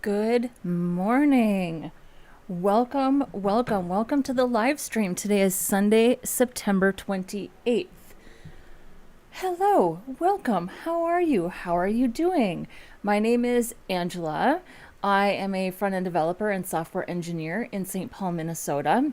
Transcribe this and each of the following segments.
Good morning. Welcome to the live stream. Today is Sunday, September 28th. Hello, welcome. How are you? How are you doing? My name is Angela. I am a front-end developer and software engineer in St. Paul, Minnesota.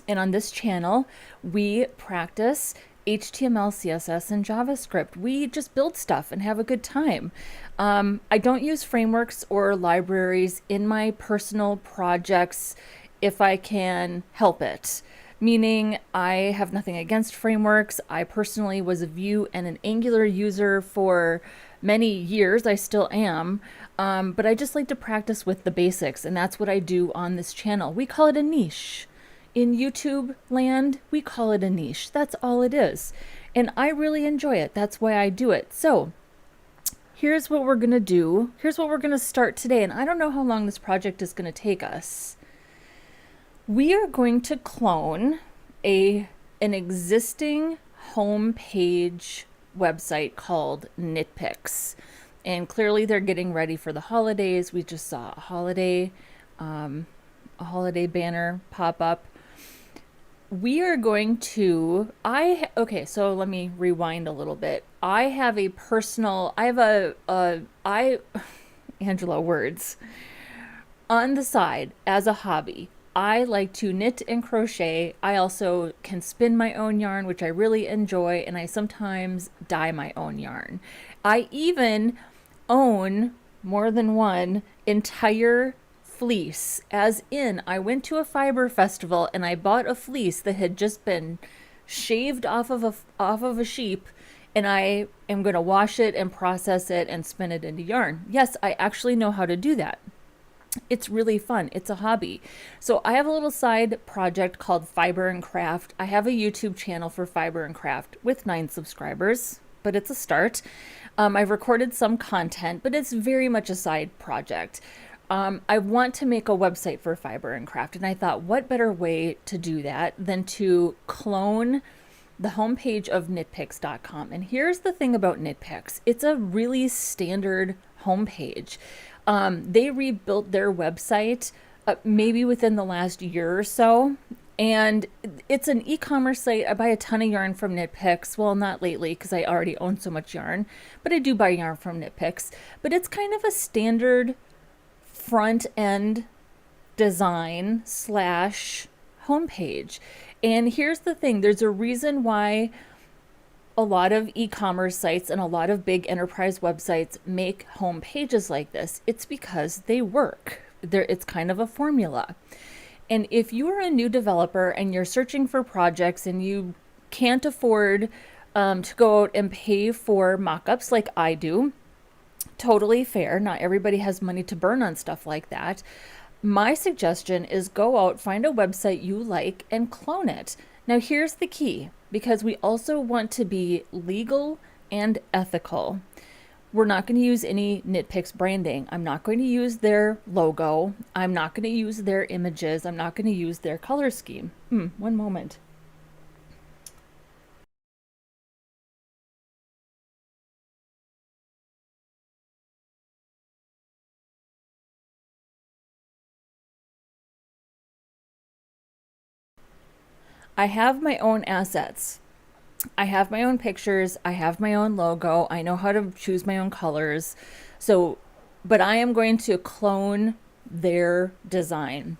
And on this channel, we practice HTML, CSS, and JavaScript. We just build stuff and have a good time. I don't use frameworks or libraries in my personal projects if I can help it. Meaning I have nothing against frameworks. I personally was a Vue and an Angular user for many years. I still am. But I just like to practice with the basics, and that's what I do on this channel. We call it a niche. In YouTube land, we call it a niche. That's all it is. And I really enjoy it. That's why I do it. So here's what we're going to do. Here's what we're going to start today. And I don't know how long this project is going to take us. We are going to clone an existing homepage website called Nitpicks. And clearly they're getting ready for the holidays. We just saw a holiday banner pop up. We are going to, okay, so let me rewind a little bit. Angela, words. On the side, as a hobby, I like to knit and crochet. I also can spin my own yarn, which I really enjoy, and I sometimes dye my own yarn. I even own more than one entire fleece, as in I went to a fiber festival and I bought a fleece that had just been shaved off of a sheep, and I am going to wash it and process it and spin it into yarn. Yes, I actually know how to do that. It's really fun. It's a hobby. So I have a little side project called Fiber and Craft. I have a YouTube channel for Fiber and Craft with 9 subscribers, but it's a start. I've recorded some content, but it's very much a side project. I want to make a website for Fiber and Craft, and I thought, what better way to do that than to clone the homepage of nitpicks.com. And here's the thing about Nitpicks. It's a really standard homepage. They rebuilt their website maybe within the last year or so, and it's an e-commerce site. I buy a ton of yarn from Nitpicks. Well, not lately because I already own so much yarn, but I do buy yarn from Nitpicks. But it's kind of a standard front end design / homepage. And here's the thing, there's a reason why a lot of e-commerce sites and a lot of big enterprise websites make home pages like this. It's because they work. It's kind of a formula. And if you are a new developer and you're searching for projects and you can't afford to go out and pay for mockups like I do, totally fair. Not everybody has money to burn on stuff like that. My suggestion is go out, find a website you like, and clone it. Now here's the key, because we also want to be legal and ethical. We're not going to use any Nitpicks branding. I'm not going to use their logo. I'm not going to use their images. I'm not going to use their color scheme. One moment. I have my own assets. I have my own pictures. I have my own logo. I know how to choose my own colors. So, but I am going to clone their design.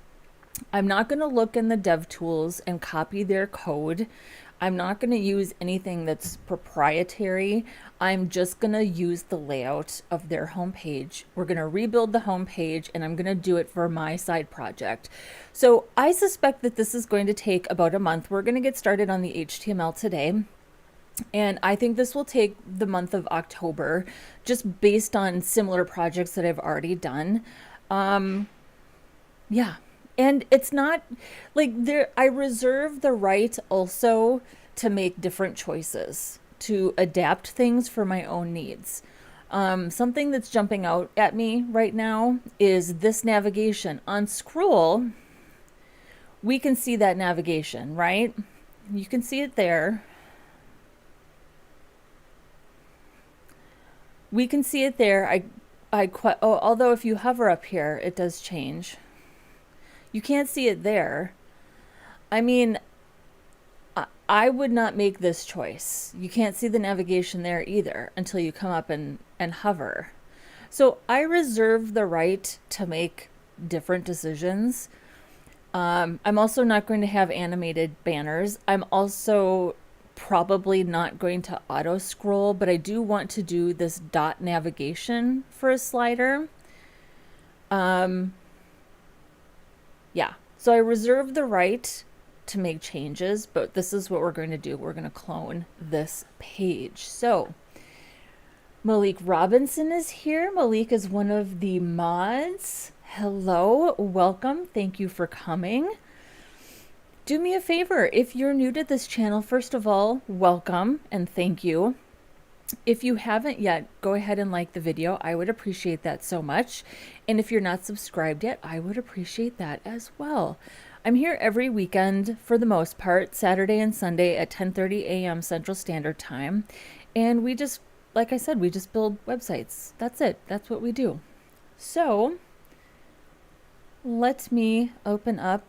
I'm not going to look in the dev tools and copy their code. I'm not going to use anything that's proprietary. I'm just going to use the layout of their homepage. We're going to rebuild the homepage, and I'm going to do it for my side project. So I suspect that this is going to take about a month. We're going to get started on the HTML today. And I think this will take the month of October, just based on similar projects that I've already done. Yeah. And it's not like I reserve the right also to make different choices, to adapt things for my own needs. Something that's jumping out at me right now is this navigation. On scroll, we can see that navigation, right? You can see it there. We can see it there. although if you hover up here, it does change. You can't see it there. I mean, I would not make this choice. You can't see the navigation there either until you come up and hover. So I reserve the right to make different decisions. I'm also not going to have animated banners. I'm also probably not going to auto scroll, but I do want to do this dot navigation for a slider. Yeah, so I reserve the right to make changes, but this is what we're going to do. We're going to clone this page. So Malik Robinson is here. Malik is one of the mods. Hello, welcome. Thank you for coming. Do me a favor, if you're new to this channel, first of all, welcome and thank you. If you haven't yet, go ahead and like the video. I would appreciate that so much. And if you're not subscribed yet, I would appreciate that as well. I'm here every weekend for the most part, Saturday and Sunday at 10:30 a.m. Central Standard Time. And we just, like I said, we just build websites. That's it. That's what we do. So let me open up.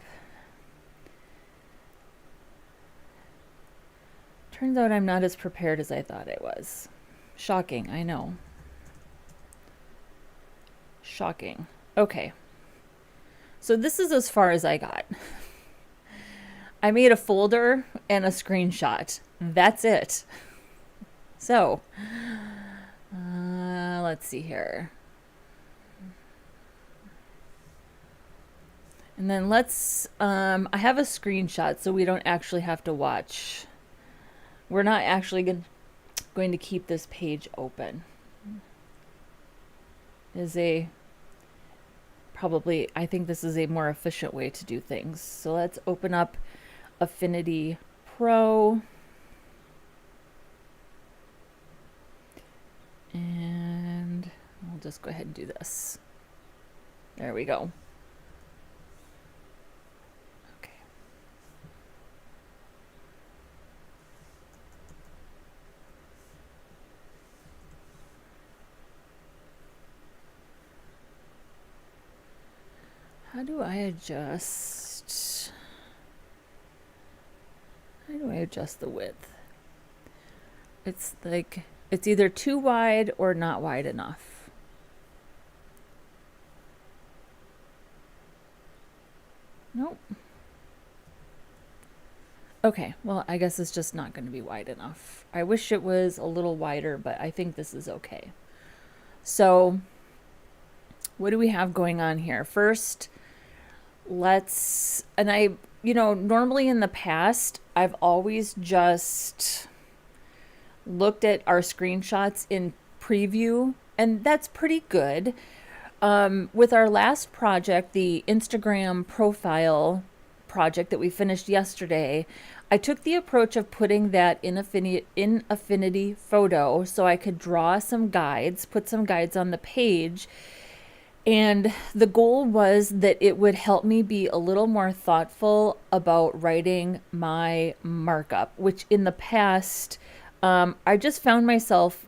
Turns out I'm not as prepared as I thought I was. Shocking, I know. Shocking. Okay. So this is as far as I got. I made a folder and a screenshot. That's it. So, let's see here. And then let's, I have a screenshot so we don't actually have to watch. We're not actually going to keep this page open. I think this is a more efficient way to do things. So let's open up Affinity Pro. And I'll just go ahead and do this. There we go. How do I adjust the width? It's like, it's either too wide or not wide enough. Nope. Okay, well, I guess it's just not going to be wide enough. I wish it was a little wider, but I think this is okay. So what do we have going on here? First, normally in the past, I've always just looked at our screenshots in preview, and that's pretty good. With our last project, the Instagram profile project that we finished yesterday, I took the approach of putting that in Affinity Photo so I could draw some guides, put some guides on the page. And the goal was that it would help me be a little more thoughtful about writing my markup, which in the past, I just found myself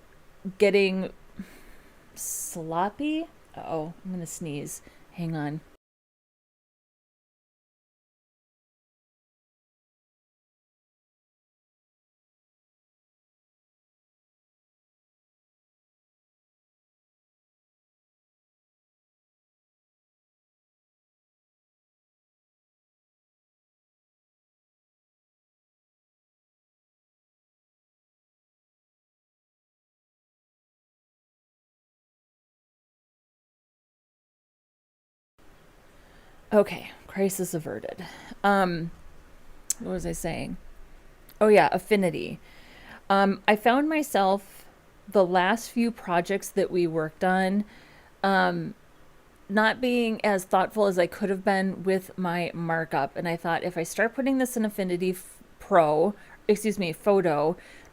getting sloppy. Uh-oh, I'm going to sneeze. Hang on. Okay, crisis averted. What was I saying? Oh yeah, Affinity. I found myself the last few projects that we worked on not being as thoughtful as I could have been with my markup. And I thought if I start putting this in Affinity Photo,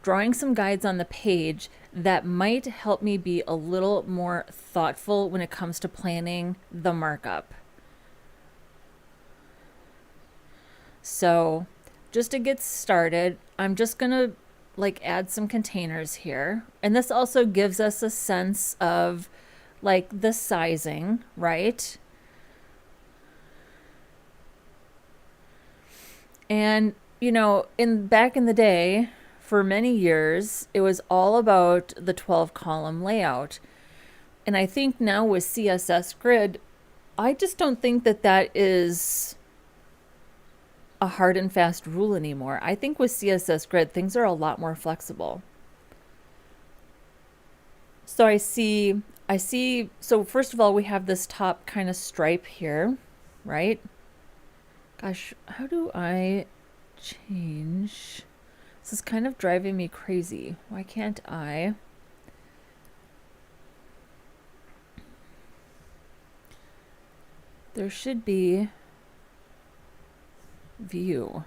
drawing some guides on the page, that might help me be a little more thoughtful when it comes to planning the markup. So just to get started, I'm just gonna add some containers here. And this also gives us a sense of like the sizing, right? And, you know, back in the day, for many years, it was all about the 12 column layout. And I think now with CSS Grid, I just don't think that that is a hard and fast rule anymore. I think with CSS Grid, things are a lot more flexible. So so first of all, we have this top kind of stripe here, right? Gosh, how do I change? This is kind of driving me crazy. Why can't I? There should be view.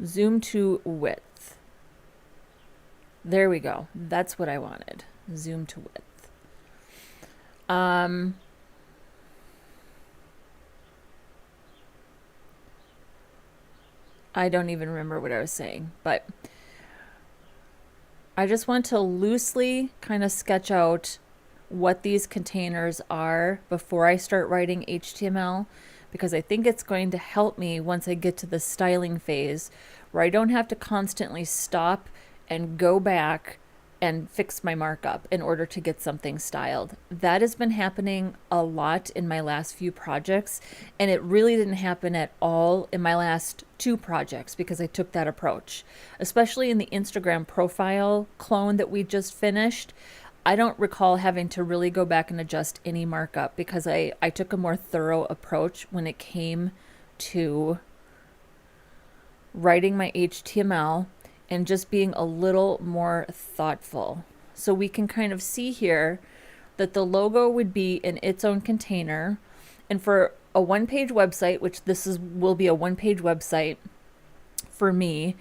Zoom to width. There we go. That's what I wanted. Zoom to width. I don't even remember what I was saying, but I just want to loosely kind of sketch out what these containers are before I start writing HTML, because I think it's going to help me once I get to the styling phase where I don't have to constantly stop and go back and fix my markup in order to get something styled. That has been happening a lot in my last few projects, and it really didn't happen at all in my last 2 projects because I took that approach. Especially in the Instagram profile clone that we just finished, I don't recall having to really go back and adjust any markup because I took a more thorough approach when it came to writing my HTML and just being a little more thoughtful. So we can kind of see here that the logo would be in its own container. And for a one-page website, which will be a one-page website for me,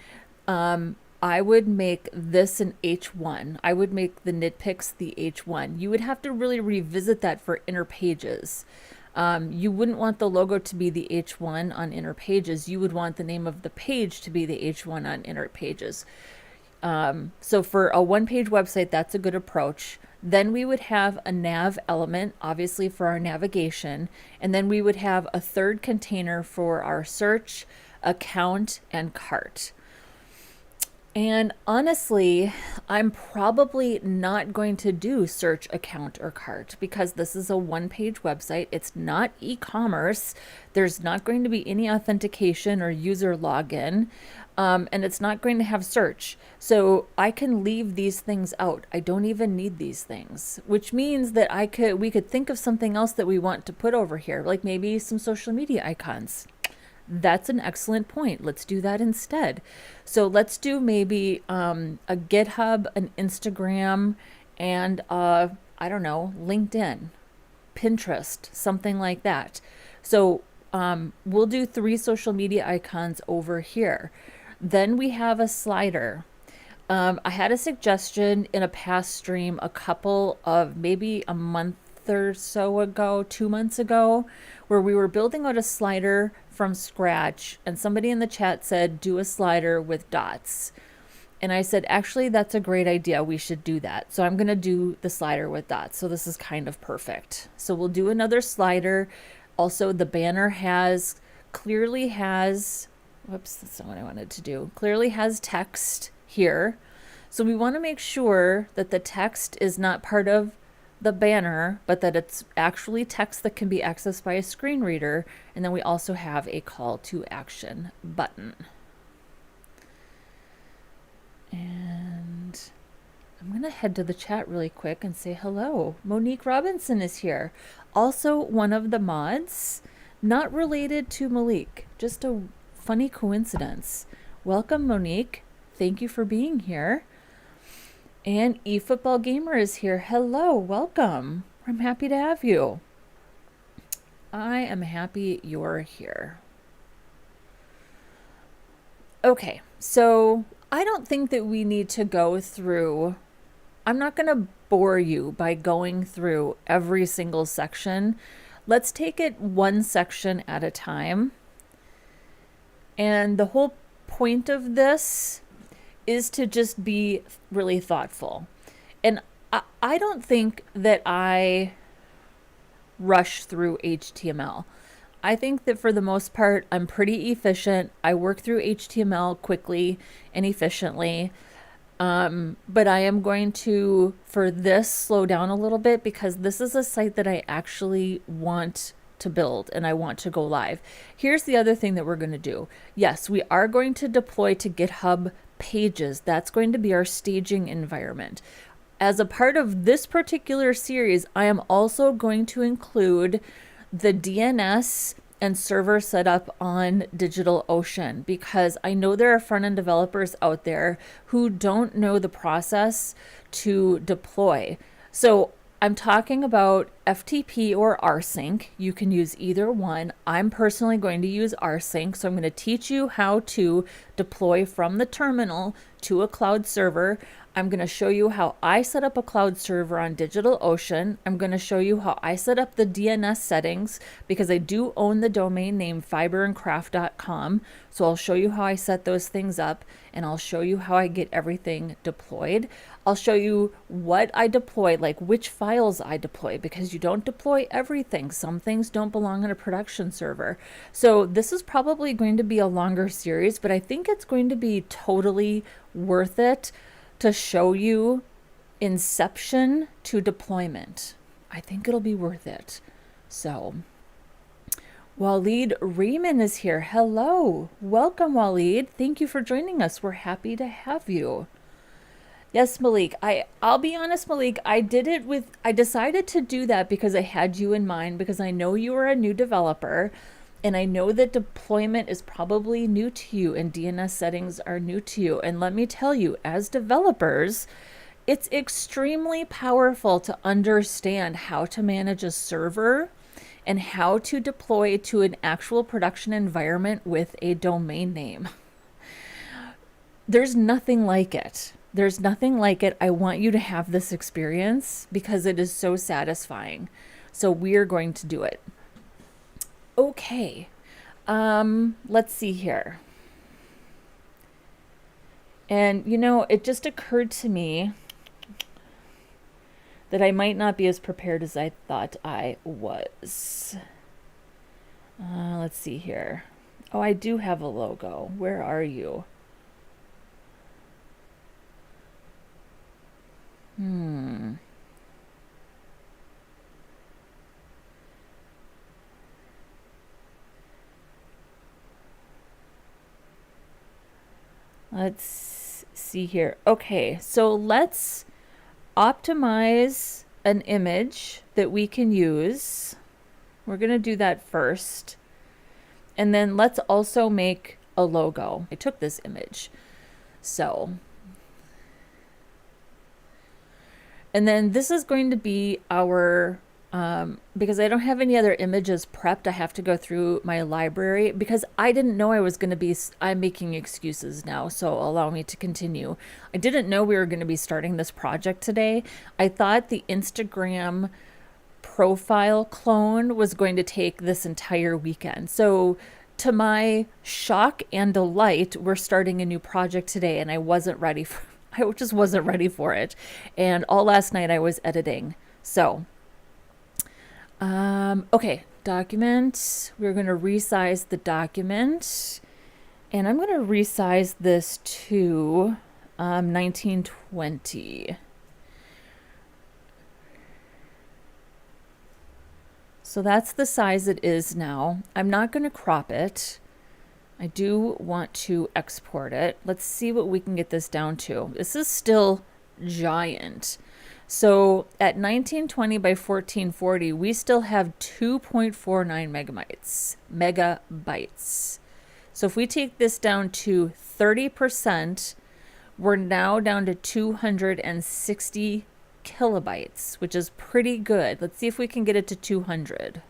I would make this an H1. I would make the nitpicks the H1. You would have to really revisit that for inner pages. You wouldn't want the logo to be the H1 on inner pages. You would want the name of the page to be the H1 on inner pages. So for a one-page website, that's a good approach. Then we would have a nav element, obviously for our navigation, and then we would have a third container for our search, account, and cart. And honestly, I'm probably not going to do search, account, or cart because this is a one-page website. It's not e-commerce. There's not going to be any authentication or user login, and it's not going to have search. So I can leave these things out. I don't even need these things, which means that we could think of something else that we want to put over here, like maybe some social media icons. That's an excellent point. Let's do that instead. So let's do maybe a GitHub, an Instagram, and I don't know, LinkedIn, Pinterest, something like that. So we'll do 3 social media icons over here. Then we have a slider. I had a suggestion in a past stream maybe a month or so ago, 2 months ago, where we were building out a slider from scratch, and somebody in the chat said do a slider with dots, and I said actually that's a great idea, we should do that. So I'm going to do the slider with dots. So this is kind of perfect. So we'll do another slider. Also, the banner clearly has whoops, that's not what I wanted to do, clearly has text here. So we want to make sure that the text is not part of the banner, but that it's actually text that can be accessed by a screen reader. And then we also have a call to action button. And I'm going to head to the chat really quick and say hello. Monique Robinson is here. Also one of the mods, not related to Malik, just a funny coincidence. Welcome, Monique. Thank you for being here. And eFootball Gamer is here. Hello, welcome. I'm happy to have you. I am happy you're here. Okay, so I don't think that we need to go through I'm not going to bore you by going through every single section. Let's take it one section at a time. And the whole point of this is to just be really thoughtful. And I don't think that I rush through HTML. I think that for the most part, I'm pretty efficient. I work through HTML quickly and efficiently. But I am going to, for this, slow down a little bit because this is a site that I actually want to build and I want to go live. Here's the other thing that we're going to do. Yes, we are going to deploy to GitHub Pages. That's going to be our staging environment. As a part of this particular series, I am also going to include the DNS and server setup on DigitalOcean because I know there are front-end developers out there who don't know the process to deploy. So I'm talking about FTP or rsync. You can use either one. I'm personally going to use rsync, so I'm going to teach you how to deploy from the terminal to a cloud server. I'm going to show you how I set up a cloud server on DigitalOcean. I'm going to show you how I set up the DNS settings because I do own the domain name fiberandcraft.com. So I'll show you how I set those things up and I'll show you how I get everything deployed. I'll show you what I deploy, like which files I deploy, because you don't deploy everything. Some things don't belong on a production server. So this is probably going to be a longer series, but I think it's going to be totally worth it to show you inception to deployment. I think it'll be worth it. So Waleed Rehman is here. Hello. Welcome, Waleed. Thank you for joining us. We're happy to have you. Yes, Malik. I'll be honest, Malik, I decided to do that because I had you in mind because I know you are a new developer and I know that deployment is probably new to you and DNS settings are new to you. And let me tell you, as developers, it's extremely powerful to understand how to manage a server and how to deploy to an actual production environment with a domain name. There's nothing like it. There's nothing like it. I want you to have this experience because it is so satisfying. So we're going to do it. Okay. Let's see here. And you know, it just occurred to me that I might not be as prepared as I thought I was. Let's see here. Oh, I do have a logo. Where are you? Let's see here. Okay, so let's optimize an image that we can use. We're going to do that first. And then let's also make a logo. I took this image. So, and then this is going to be our, because I don't have any other images prepped, I have to go through my library because I didn't know I was going to be, I'm making excuses now, so allow me to continue. I didn't know we were going to be starting this project today. I thought the Instagram profile clone was going to take this entire weekend. So to my shock and delight, we're starting a new project today and I wasn't ready for I just wasn't ready for it. And all last night I was editing. So, okay, document. We're going to resize the document. And I'm going to resize this to 1920. So that's the size it is now. I'm not going to crop it. I do want to export it. Let's see what we can get this down to. This is still giant. So at 1920 by 1440, we still have 2.49 megabytes. So if we take this down to 30%, we're now down to 260 kilobytes, which is pretty good. Let's see if we can get it to 200.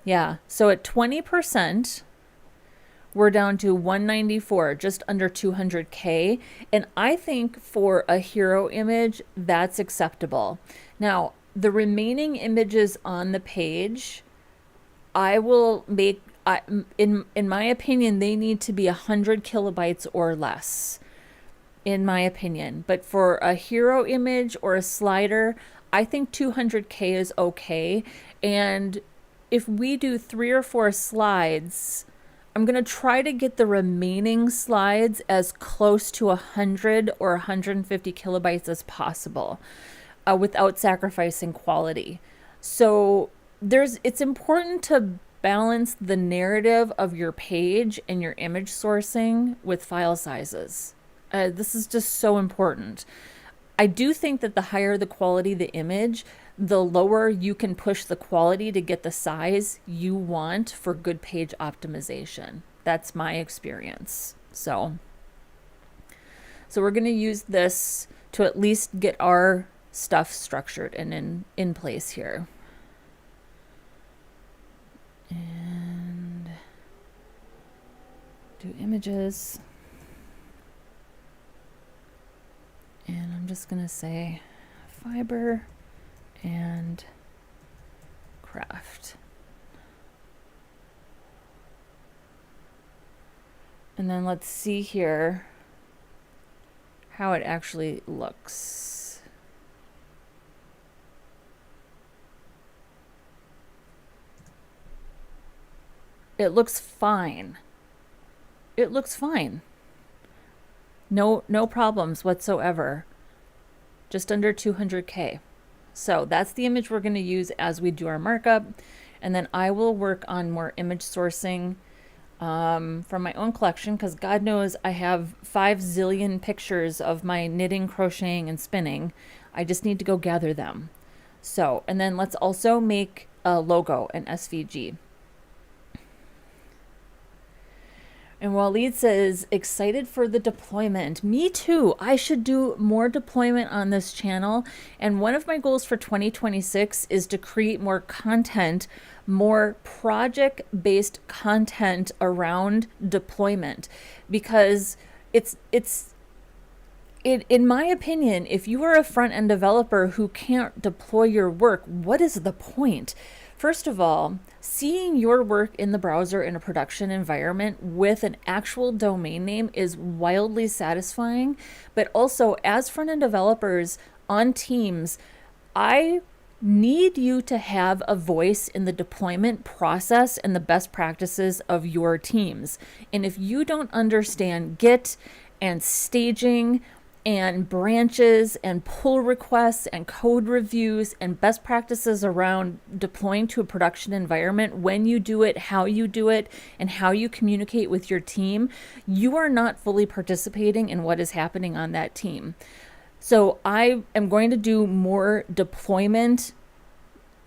Yeah. So at 20%, we're down to 194, just under 200K. And I think for a hero image, that's acceptable. Now, the remaining images on the page, I will make, in my opinion, they need to be 100 kilobytes or less, in my opinion. But for a hero image or a slider, I think 200K is okay. And if we do 3 or 4 slides, I'm going to try to get the remaining slides as close to 100 or 150 kilobytes as possible, without sacrificing quality. So it's important to balance the narrative of your page and your image sourcing with file sizes. This is just so important. I do think that the higher the quality of the image, the lower you can push the quality to get the size you want for good page optimization. That's my experience. So we're going to use this to at least get our stuff structured and in place here. And do images. And I'm just going to say fiber and craft. And then let's see here how it actually looks. It looks fine. It looks fine. No problems whatsoever. Just under 200K. So that's the image we're going to use as we do our markup. And then I will work on more image sourcing from my own collection, because God knows I have 5 zillion pictures of my knitting, crocheting, and spinning. I just need to go gather them. So, and then let's also make a logo, an SVG. And Waleed says, excited for the deployment. Me too. I should do more deployment on this channel. And one of my goals for 2026 is to create more content, more project-based content around deployment. Because in my opinion, if you are a front-end developer who can't deploy your work, what is the point? First of all, seeing your work in the browser in a production environment with an actual domain name is wildly satisfying. But also, as front-end developers on teams, I need you to have a voice in the deployment process and the best practices of your teams. And if you don't understand Git and staging and branches and pull requests and code reviews and best practices around deploying to a production environment, when you do it, how you do it, and how you communicate with your team, you are not fully participating in what is happening on that team. So I am going to do more deployment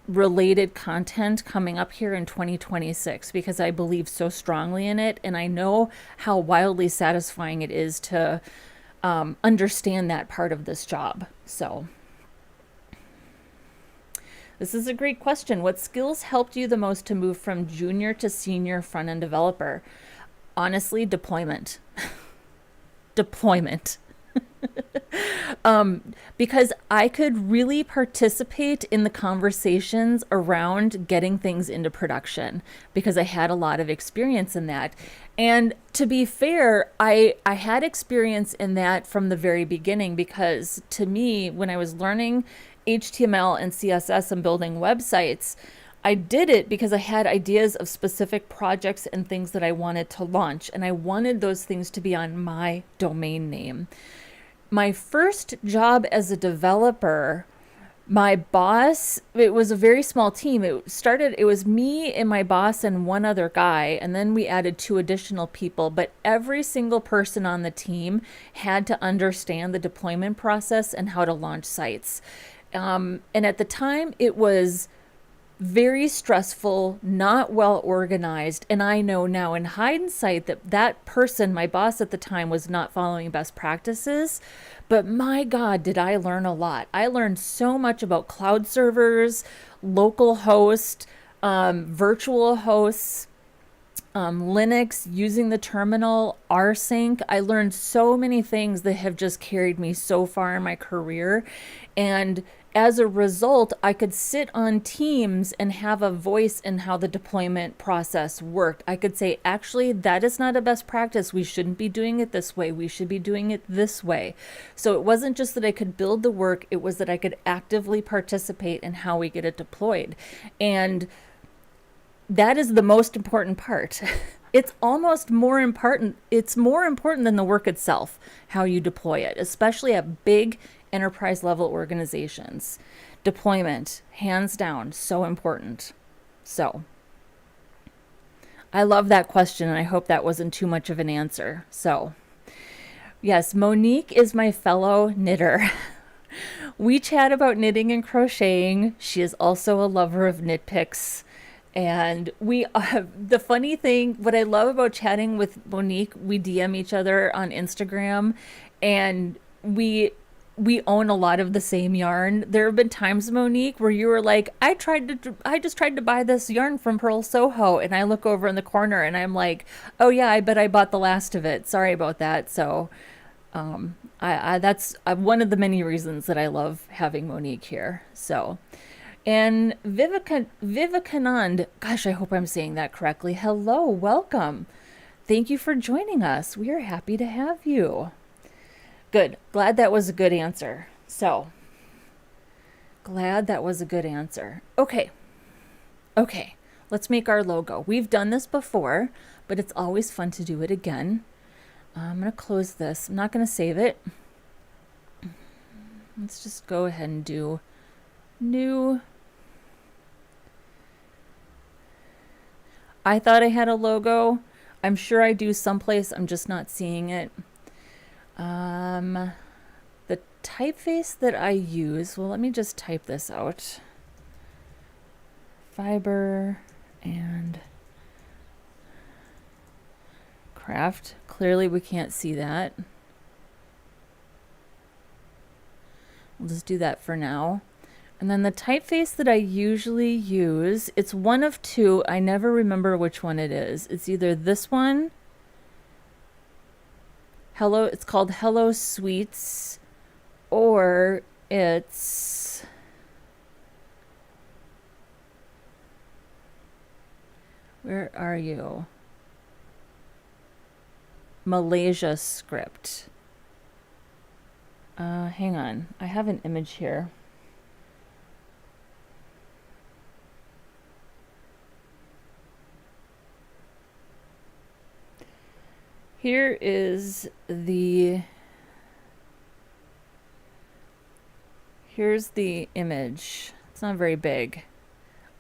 related content coming up here in 2026 because I believe so strongly in it, and I know how wildly satisfying it is to understand that part of this job. So this is a great question. What skills helped you the most to move from junior to senior front-end developer? Honestly, deployment. Deployment. Because I could really participate in the conversations around getting things into production because I had a lot of experience in that. And to be fair, I had experience in that from the very beginning, because to me, when I was learning HTML and CSS and building websites, I did it because I had ideas of specific projects and things that I wanted to launch, and I wanted those things to be on my domain name. My first job as a developer, my boss, it was a very small team. It was me and my boss and one other guy, and then we added 2 additional people, but every single person on the team had to understand the deployment process and how to launch sites. And at the time, it was very stressful, not well organized. And I know now in hindsight that person, my boss at the time, was not following best practices. But my God, did I learn a lot. I learned so much about cloud servers, local host, Virtual hosts, Linux, using the terminal, rsync. I learned so many things that have just carried me so far in my career. And as a result, I could sit on teams and have a voice in how the deployment process worked. I could say, actually, that is not a best practice. We shouldn't be doing it this way. We should be doing it this way. So it wasn't just that I could build the work, it was that I could actively participate in how we get it deployed. And that is the most important part. It's almost more important. It's more important than the work itself, how you deploy it, especially at big enterprise level organizations. Deployment, hands down, so important. So I love that question, and I hope that wasn't too much of an answer. So yes, Monique is my fellow knitter. We chat about knitting and crocheting. She is also a lover of knit picks. And the funny thing, what I love about chatting with Monique, we DM each other on Instagram, and we own a lot of the same yarn. There have been times, Monique, where you were like, I just tried to buy this yarn from Pearl Soho, and I look over in the corner and I'm like, oh yeah, I bet I bought the last of it. Sorry about that. So, that's one of the many reasons that I love having Monique here. So. And Vivekanand, gosh, I hope I'm saying that correctly. Hello, welcome. Thank you for joining us. We are happy to have you. Good. Glad that was a good answer. So, glad that was a good answer. Okay. Let's make our logo. We've done this before, but it's always fun to do it again. I'm going to close this. I'm not going to save it. Let's just go ahead and do new. I thought I had a logo. I'm sure I do someplace. I'm just not seeing it. The typeface that I use, well, let me just type this out. Fiber and craft. Clearly we can't see that. We'll just do that for now. And then the typeface that I usually use, it's one of two. I never remember which one it is. It's either this one. It's called Hello Sweets, or it's where are you? Malaysia script. Hang on. I have an image here. Here is here's the image. It's not very big.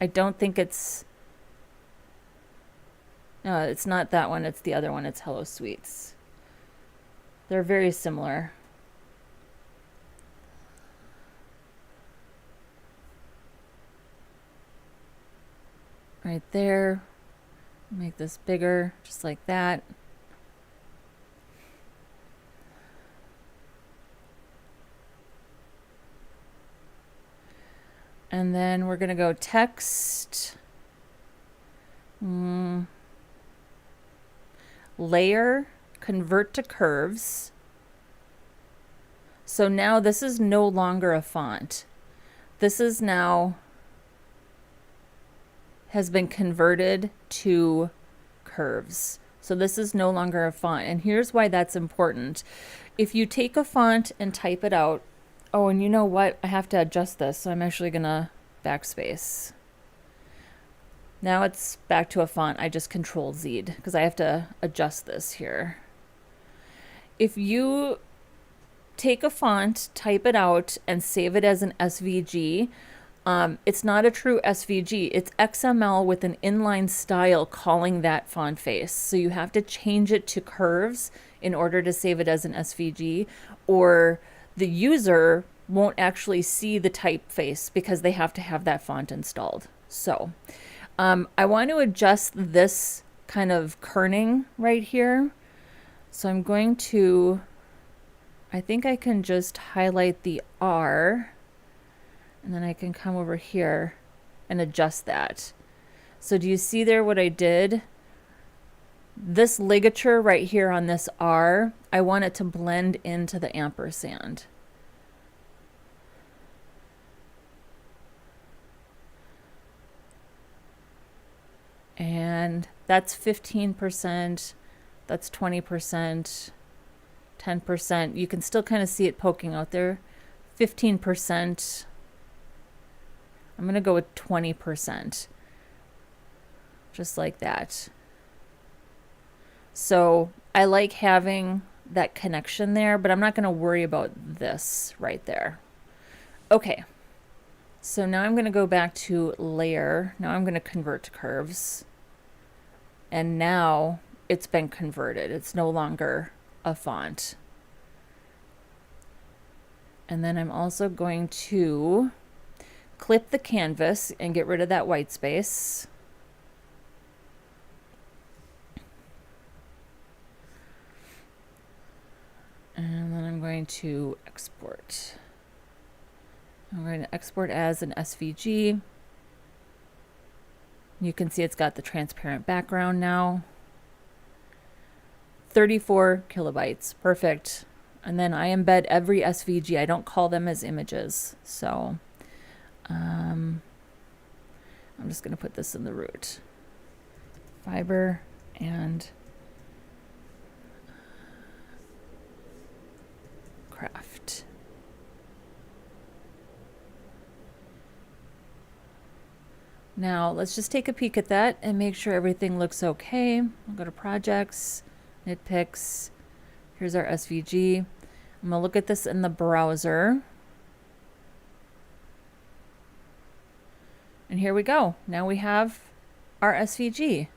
I don't think it's, no, it's not that one. It's the other one. It's Hello Sweets. They're very similar. Right there. Make this bigger, just like that. And then we're going to go text, layer, convert to curves. So now this is no longer a font. This is now has been converted to curves. So this is no longer a font. And here's why that's important. If you take a font and type it out, oh, and you know what? I have to adjust this, so I'm actually going to backspace. Now it's back to a font. I just Control Z'd because I have to adjust this here. If you take a font, type it out, and save it as an SVG, it's not a true SVG. It's XML with an inline style calling that font face. So you have to change it to curves in order to save it as an SVG, or the user won't actually see the typeface because they have to have that font installed. So I want to adjust this kind of kerning right here. So I'm going to, I think I can just highlight the R, and then I can come over here and adjust that. So do you see there what I did? This ligature right here on this R, I want it to blend into the ampersand. And that's 15%, that's 20%, 10%. You can still kind of see it poking out there. 15%. I'm going to go with 20%. Just like that. So I like having that connection there, but I'm not going to worry about this right there. Okay. So now I'm going to go back to layer. Now I'm going to convert to curves. And now it's been converted. It's no longer a font. And then I'm also going to clip the canvas and get rid of that white space. And then I'm going to export. I'm going to export as an SVG. You can see it's got the transparent background now. 34 kilobytes, perfect. And then I embed every SVG. I don't call them as images. So I'm just going to put this in the root. Fiber and craft. Now let's just take a peek at that and make sure everything looks okay. I'll go to projects, nitpicks. Here's our SVG. I'm gonna look at this in the browser. And here we go. Now we have our SVG.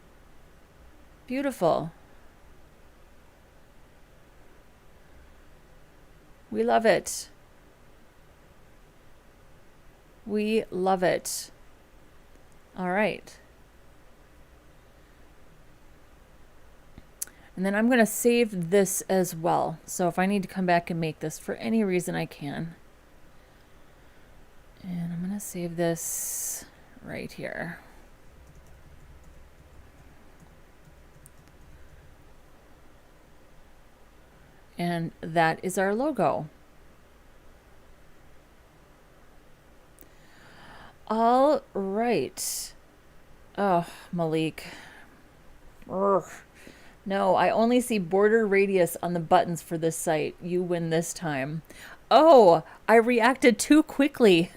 Beautiful. We love it. We love it. All right. And then I'm going to save this as well. So if I need to come back and make this for any reason, I can. And I'm going to save this right here. And that is our logo. All right. Oh, Malik. Ugh. No, I only see border radius on the buttons for this site. You win this time. Oh, I reacted too quickly.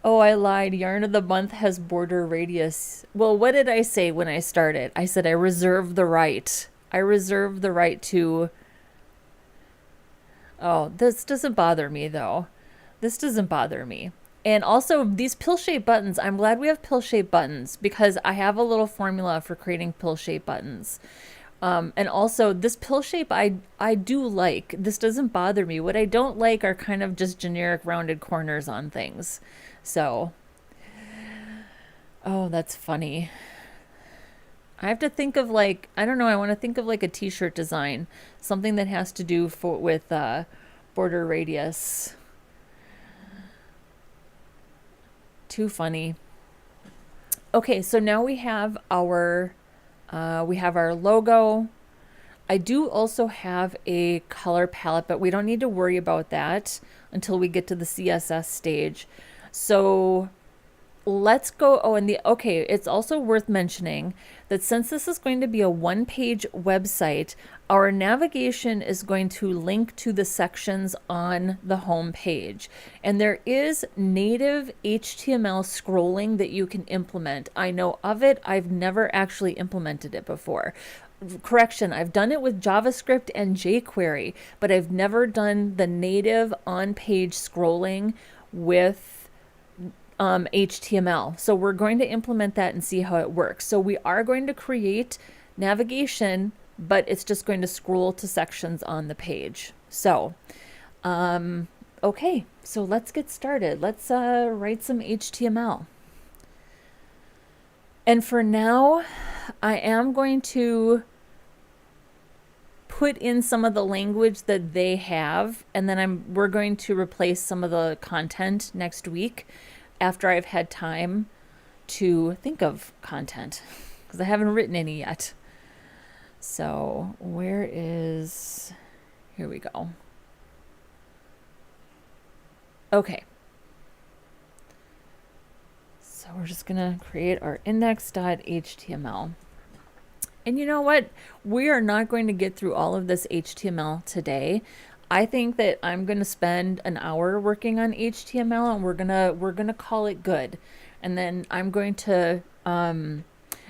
Oh, I lied. Yarn of the month has border radius. Well, what did I say when I started? I said I reserve the right. I reserve the right to... Oh, this doesn't bother me, though. This doesn't bother me. And also, these pill-shaped buttons, I'm glad we have pill-shaped buttons because I have a little formula for creating pill-shaped buttons. And also, this pill shape I do like. This doesn't bother me. What I don't like are kind of just generic rounded corners on things. So, oh, that's funny. I have to think of like, I don't know, I want to think of like a t-shirt design. Something that has to do with border radius. Too funny. Okay, so now we have our logo. I do also have a color palette, but we don't need to worry about that until we get to the CSS stage. So let's go. Oh, and okay, it's also worth mentioning that since this is going to be a one-page website, our navigation is going to link to the sections on the home page. And there is native HTML scrolling that you can implement. I know of it. I've never actually implemented it before. Correction, I've done it with JavaScript and jQuery, but I've never done the native on-page scrolling with HTML. So we're going to implement that and see how it works. So we are going to create navigation, but it's just going to scroll to sections on the page. So, okay, so let's get started. Let's write some HTML. And for now, I am going to put in some of the language that they have, and then we're going to replace some of the content next week. after I've had time to think of content, because I haven't written any yet. So here we go. Okay. So we're just gonna create our index.html. And you know what? We are not going to get through all of this HTML today. I think that I'm going to spend an hour working on HTML, and we're gonna call it good. And then I'm going to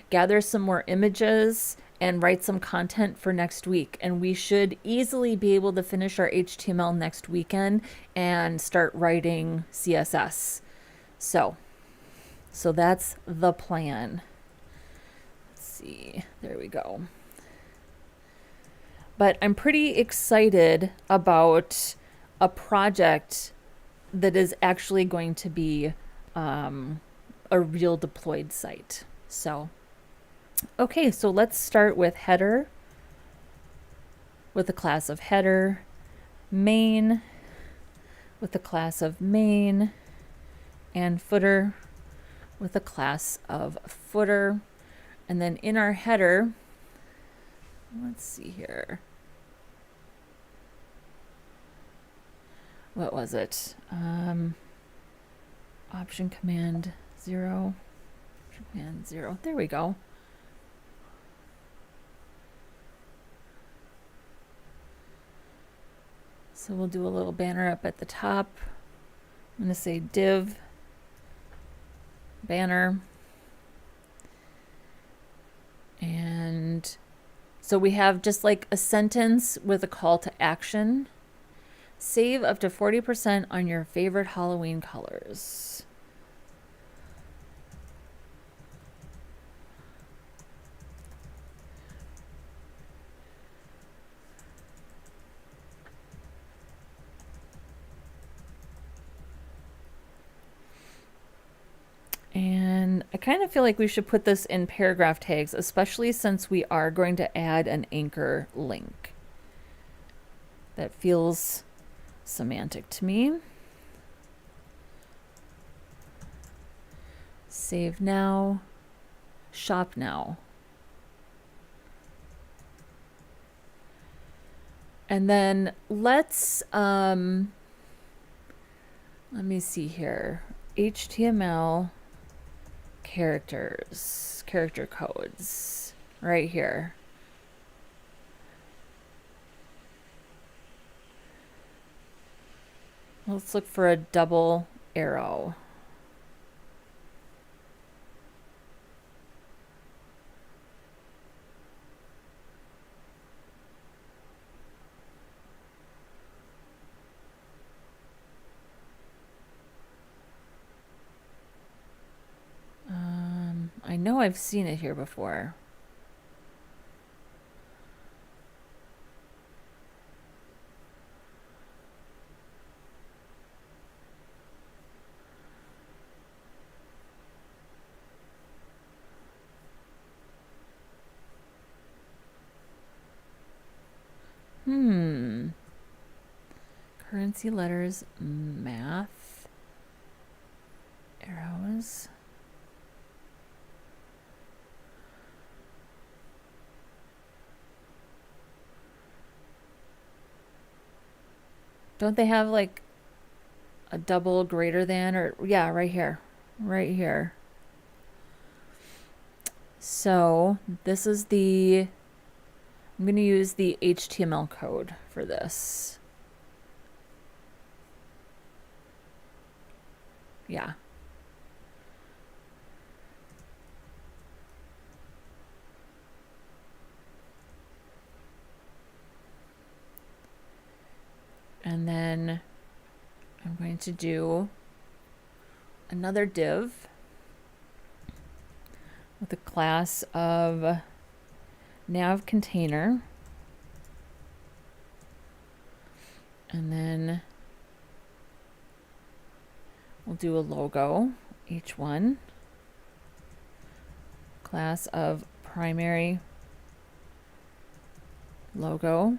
gather some more images and write some content for next week. And we should easily be able to finish our HTML next weekend and start writing CSS. So that's the plan. See, there we go. But I'm pretty excited about a project that is actually going to be a real deployed site. So, okay, so let's start with header, with the class of header, main, with the class of main, and footer, with the class of footer. And then in our header, let's see here. What was it? Option command 0. Option command 0. There we go. So we'll do a little banner up at the top. I'm going to say div banner. And so we have just like a sentence with a call to action. Save up to 40% on your favorite Halloween colors. And I kind of feel like we should put this in paragraph tags, especially since we are going to add an anchor link. That feels semantic to me. Save now, shop now. And then let's, let me see here, HTML characters, character codes, right here. Let's look for a double arrow. I know I've seen it here before. Currency letters, math, arrows. Don't they have like a double greater than, or yeah, right here, right here. So this is I'm going to use the HTML code for this. Yeah. And then I'm going to do another div with a class of nav container. And then we'll do a logo, each one. Class of primary logo.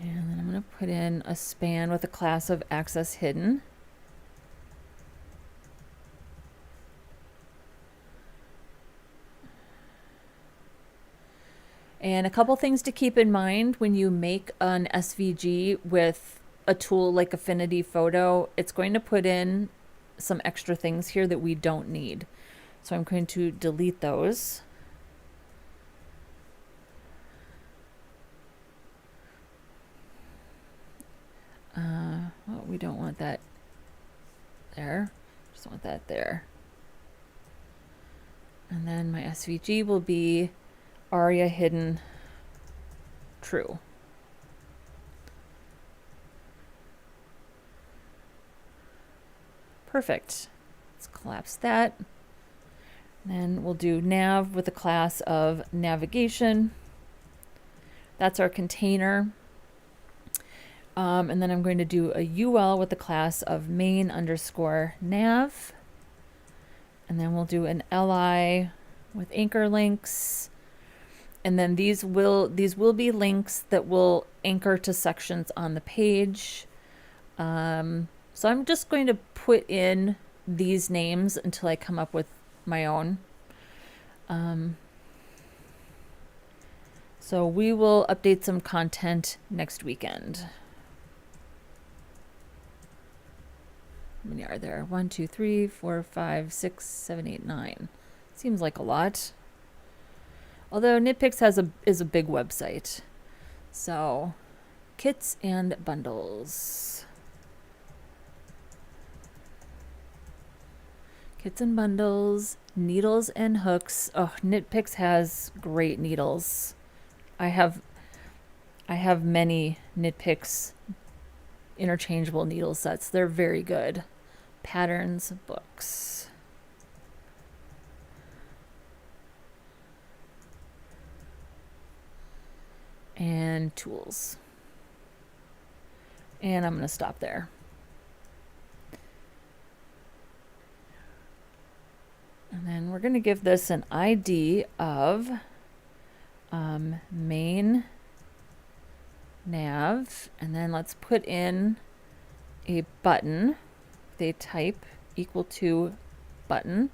And then I'm going to put in a span with a class of access hidden. And a couple things to keep in mind when you make an SVG with a tool like Affinity Photo, it's going to put in some extra things here that we don't need. So I'm going to delete those. Well, we don't want that there. Just want that there. And then my SVG will be aria hidden true. Perfect. Let's collapse that. Then we'll do nav with the class of navigation. That's our container. And then I'm going to do a UL with the class of main underscore nav. And then we'll do an LI with anchor links. And then these will be links that will anchor to sections on the page. So I'm just going to put in these names until I come up with my own. So we will update some content next weekend. How many are there? 1, 2, 3, 4, 5, 6, 7, 8, 9. Seems like a lot. Although Nitpicks is a big website. So kits and bundles. Kits and bundles, needles and hooks. Oh, Nitpicks has great needles. I have many Nitpicks interchangeable needle sets. They're very good. Patterns, books. And tools. And I'm going to stop there. And then we're going to give this an ID of main nav, and then let's put in a button. They type equal to button,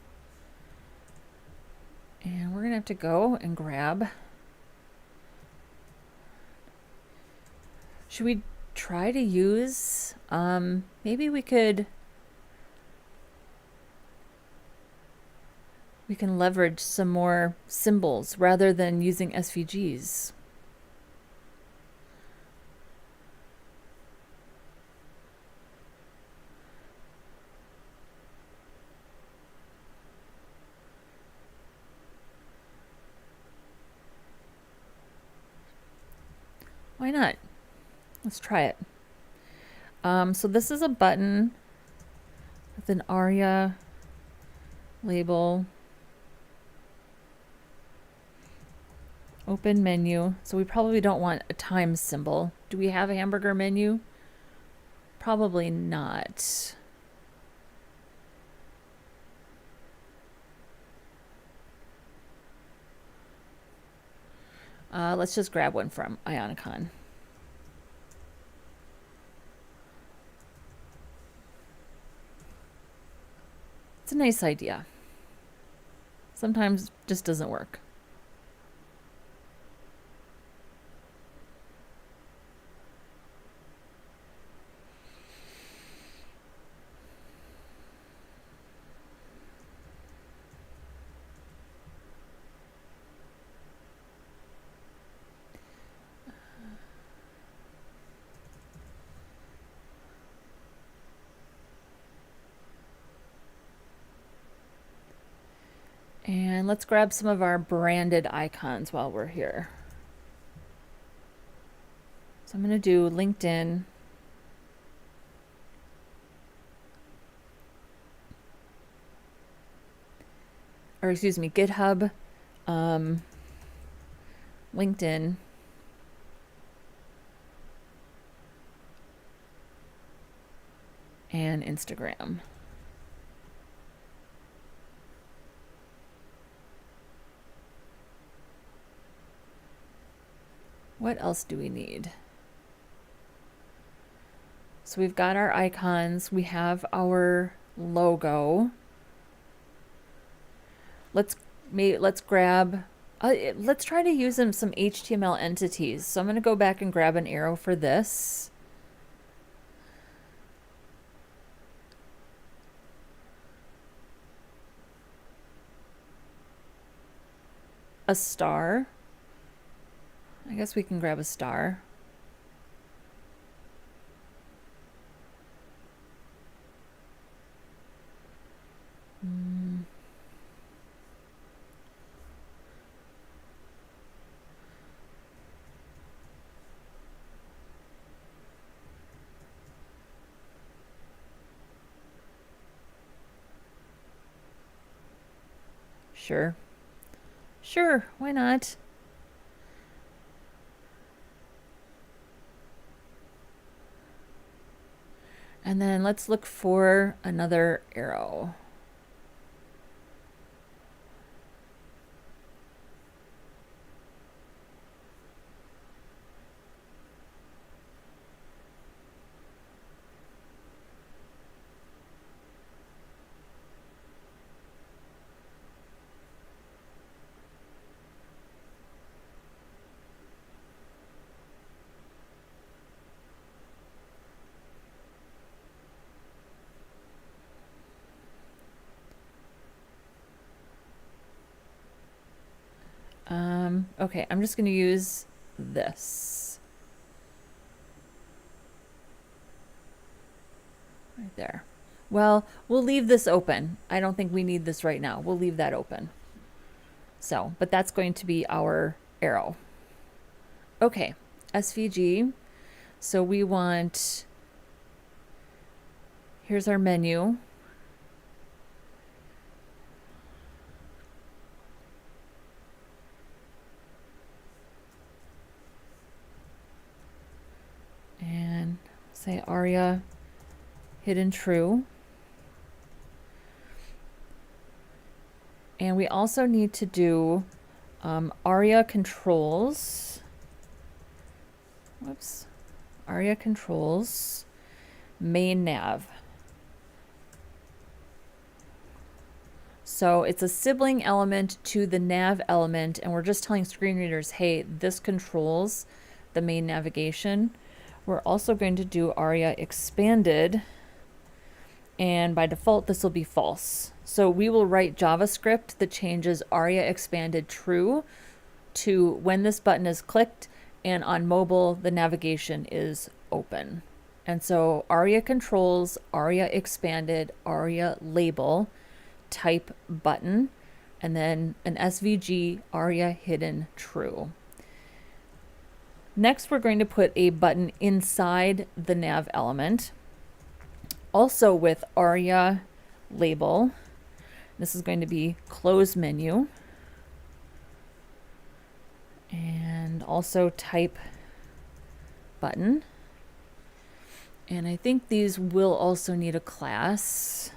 and we're gonna have to go and grab. Should we try to use maybe we can leverage some more symbols rather than using SVGs. Why not? Let's try it. So this is a button with an aria label. Open menu. So we probably don't want a times symbol. Do we have a hamburger menu? Probably not. Let's just grab one from Ionicon. It's a nice idea. Sometimes it just doesn't work. And let's grab some of our branded icons while we're here. So I'm going to do LinkedIn. Or excuse me, GitHub, LinkedIn, and Instagram. What else do we need? So we've got our icons, we have our logo. Let's grab Let's try to use some HTML entities. So I'm going to go back and grab an arrow for this. A star. I guess we can grab a star. Sure. Sure, why not? And then let's look for another arrow. Okay, I'm just going to use this. Right there. Well, we'll leave this open. I don't think we need this right now. We'll leave that open. So, but that's going to be our arrow. Okay, SVG. So we want, here's our menu. And say aria hidden true. And we also need to do aria controls. Whoops. Aria controls main nav. So it's a sibling element to the nav element, and we're just telling screen readers, hey, this controls the main navigation. We're also going to do aria expanded, and by default this will be false. So we will write JavaScript that changes aria expanded true to when this button is clicked, and on mobile the navigation is open. And so aria controls, aria expanded, aria label, type button, and then an SVG aria hidden true. Next, we're going to put a button inside the nav element, also with aria label. This is going to be close menu, and also type button. And I think these will also need a class.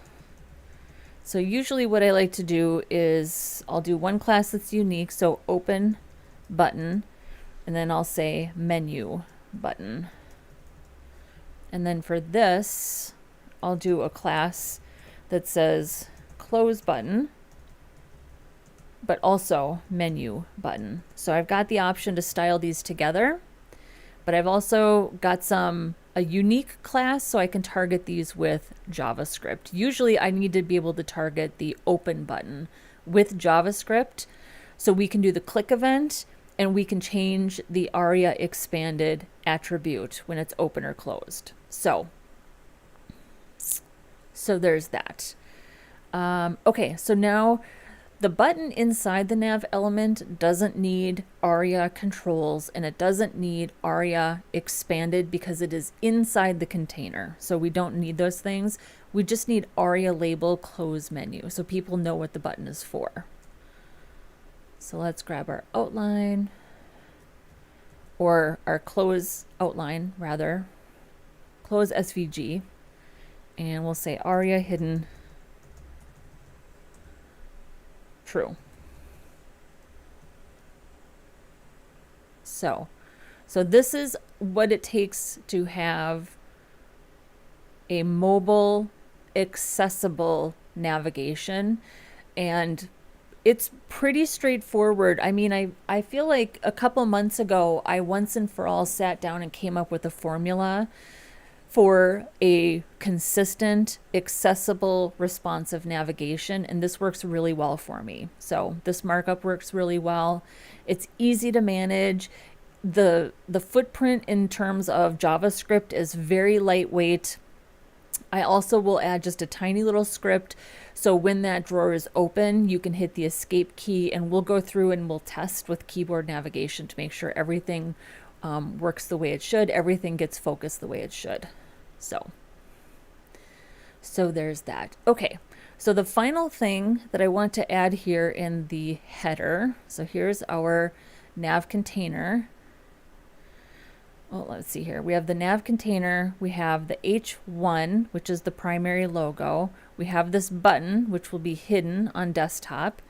So usually what I like to do is I'll do one class that's unique, so open button, and then I'll say menu button. And then for this, I'll do a class that says close button, but also menu button. So I've got the option to style these together, but I've also got a unique class so I can target these with JavaScript. Usually I need to be able to target the open button with JavaScript, so we can do the click event and we can change the aria expanded attribute when it's open or closed. So there's that. Okay, so now the button inside the nav element doesn't need aria controls, and it doesn't need aria expanded because it is inside the container. So we don't need those things. We just need aria label close menu so people know what the button is for. So let's grab our outline, or our close outline rather, close SVG, and we'll say aria hidden true. So this is what it takes to have a mobile accessible navigation. And It's pretty straightforward. I mean, I feel like a couple months ago, I once and for all sat down and came up with a formula for a consistent, accessible, responsive navigation, and this works really well for me. So this markup works really well. It's easy to manage. The footprint in terms of JavaScript is very lightweight. I also will add just a tiny little script, so when that drawer is open, you can hit the escape key, and we'll go through and we'll test with keyboard navigation to make sure everything works the way it should, everything gets focused the way it should. So there's that. Okay, so the final thing that I want to add here in the header, so here's our nav container. Well, let's see here. We have the nav container, we have the H1, which is the primary logo. We have this button, which will be hidden on desktop.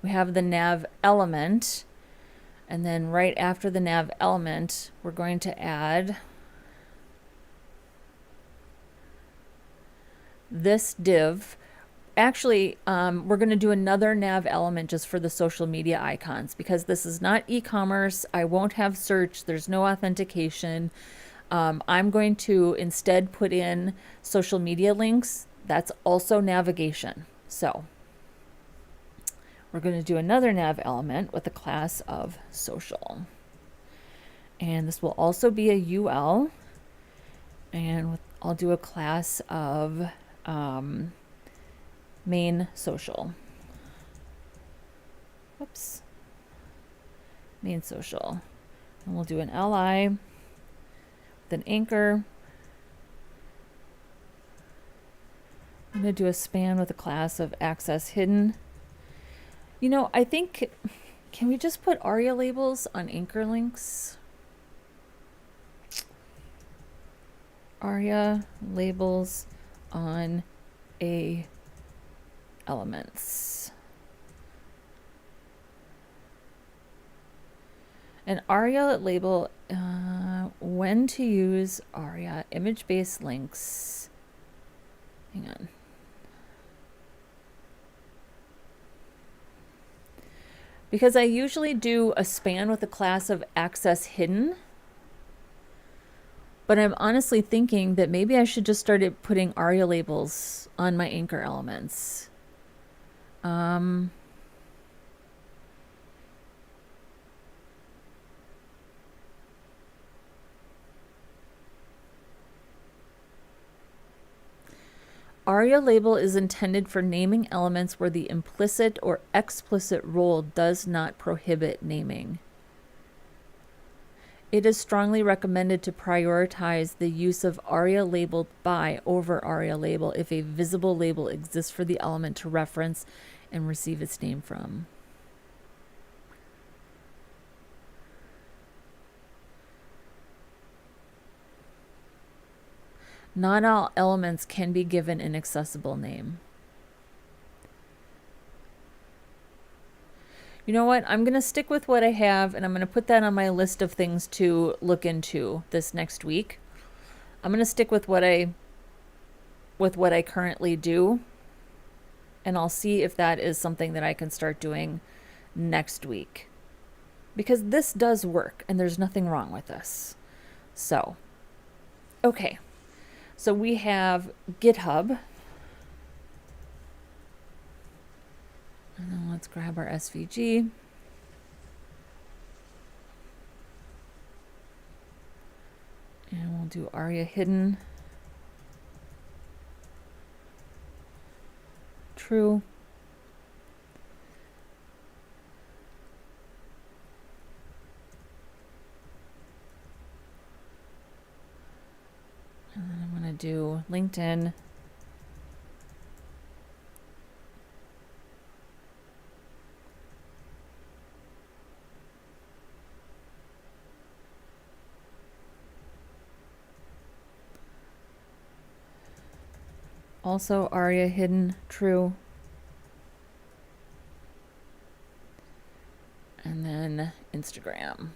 We have the nav element. And then right after the nav element, we're going to add this div. Actually, we're going to do another nav element just for the social media icons, because this is not e-commerce. I won't have search. There's no authentication. I'm going to instead put in social media links. That's also navigation. So we're going to do another nav element with the class of social. And this will also be a UL. And I'll do a class of main social. Whoops. Main social. And we'll do an LI with an anchor. I'm going to do a span with a class of access hidden. You know, I think, can we just put ARIA labels on anchor links? ARIA labels on a elements. An ARIA label, when to use ARIA image-based links. Hang on. Because I usually do a span with a class of access hidden, but I'm honestly thinking that maybe I should just start putting ARIA labels on my anchor elements. ARIA label is intended for naming elements where the implicit or explicit role does not prohibit naming. It is strongly recommended to prioritize the use of ARIA labeled by over ARIA label if a visible label exists for the element to reference and receive its name from. Not all elements can be given an accessible name. You know what? I'm going to stick with what I have, and I'm going to put that on my list of things to look into this next week. I'm going to stick with what I currently do, and I'll see if that is something that I can start doing next week. Because this does work, and there's nothing wrong with this. So, okay. So we have GitHub. And then let's grab our SVG. And we'll do ARIA hidden. True. And then I'm going to do LinkedIn. Also ARIA hidden, true. And then Instagram.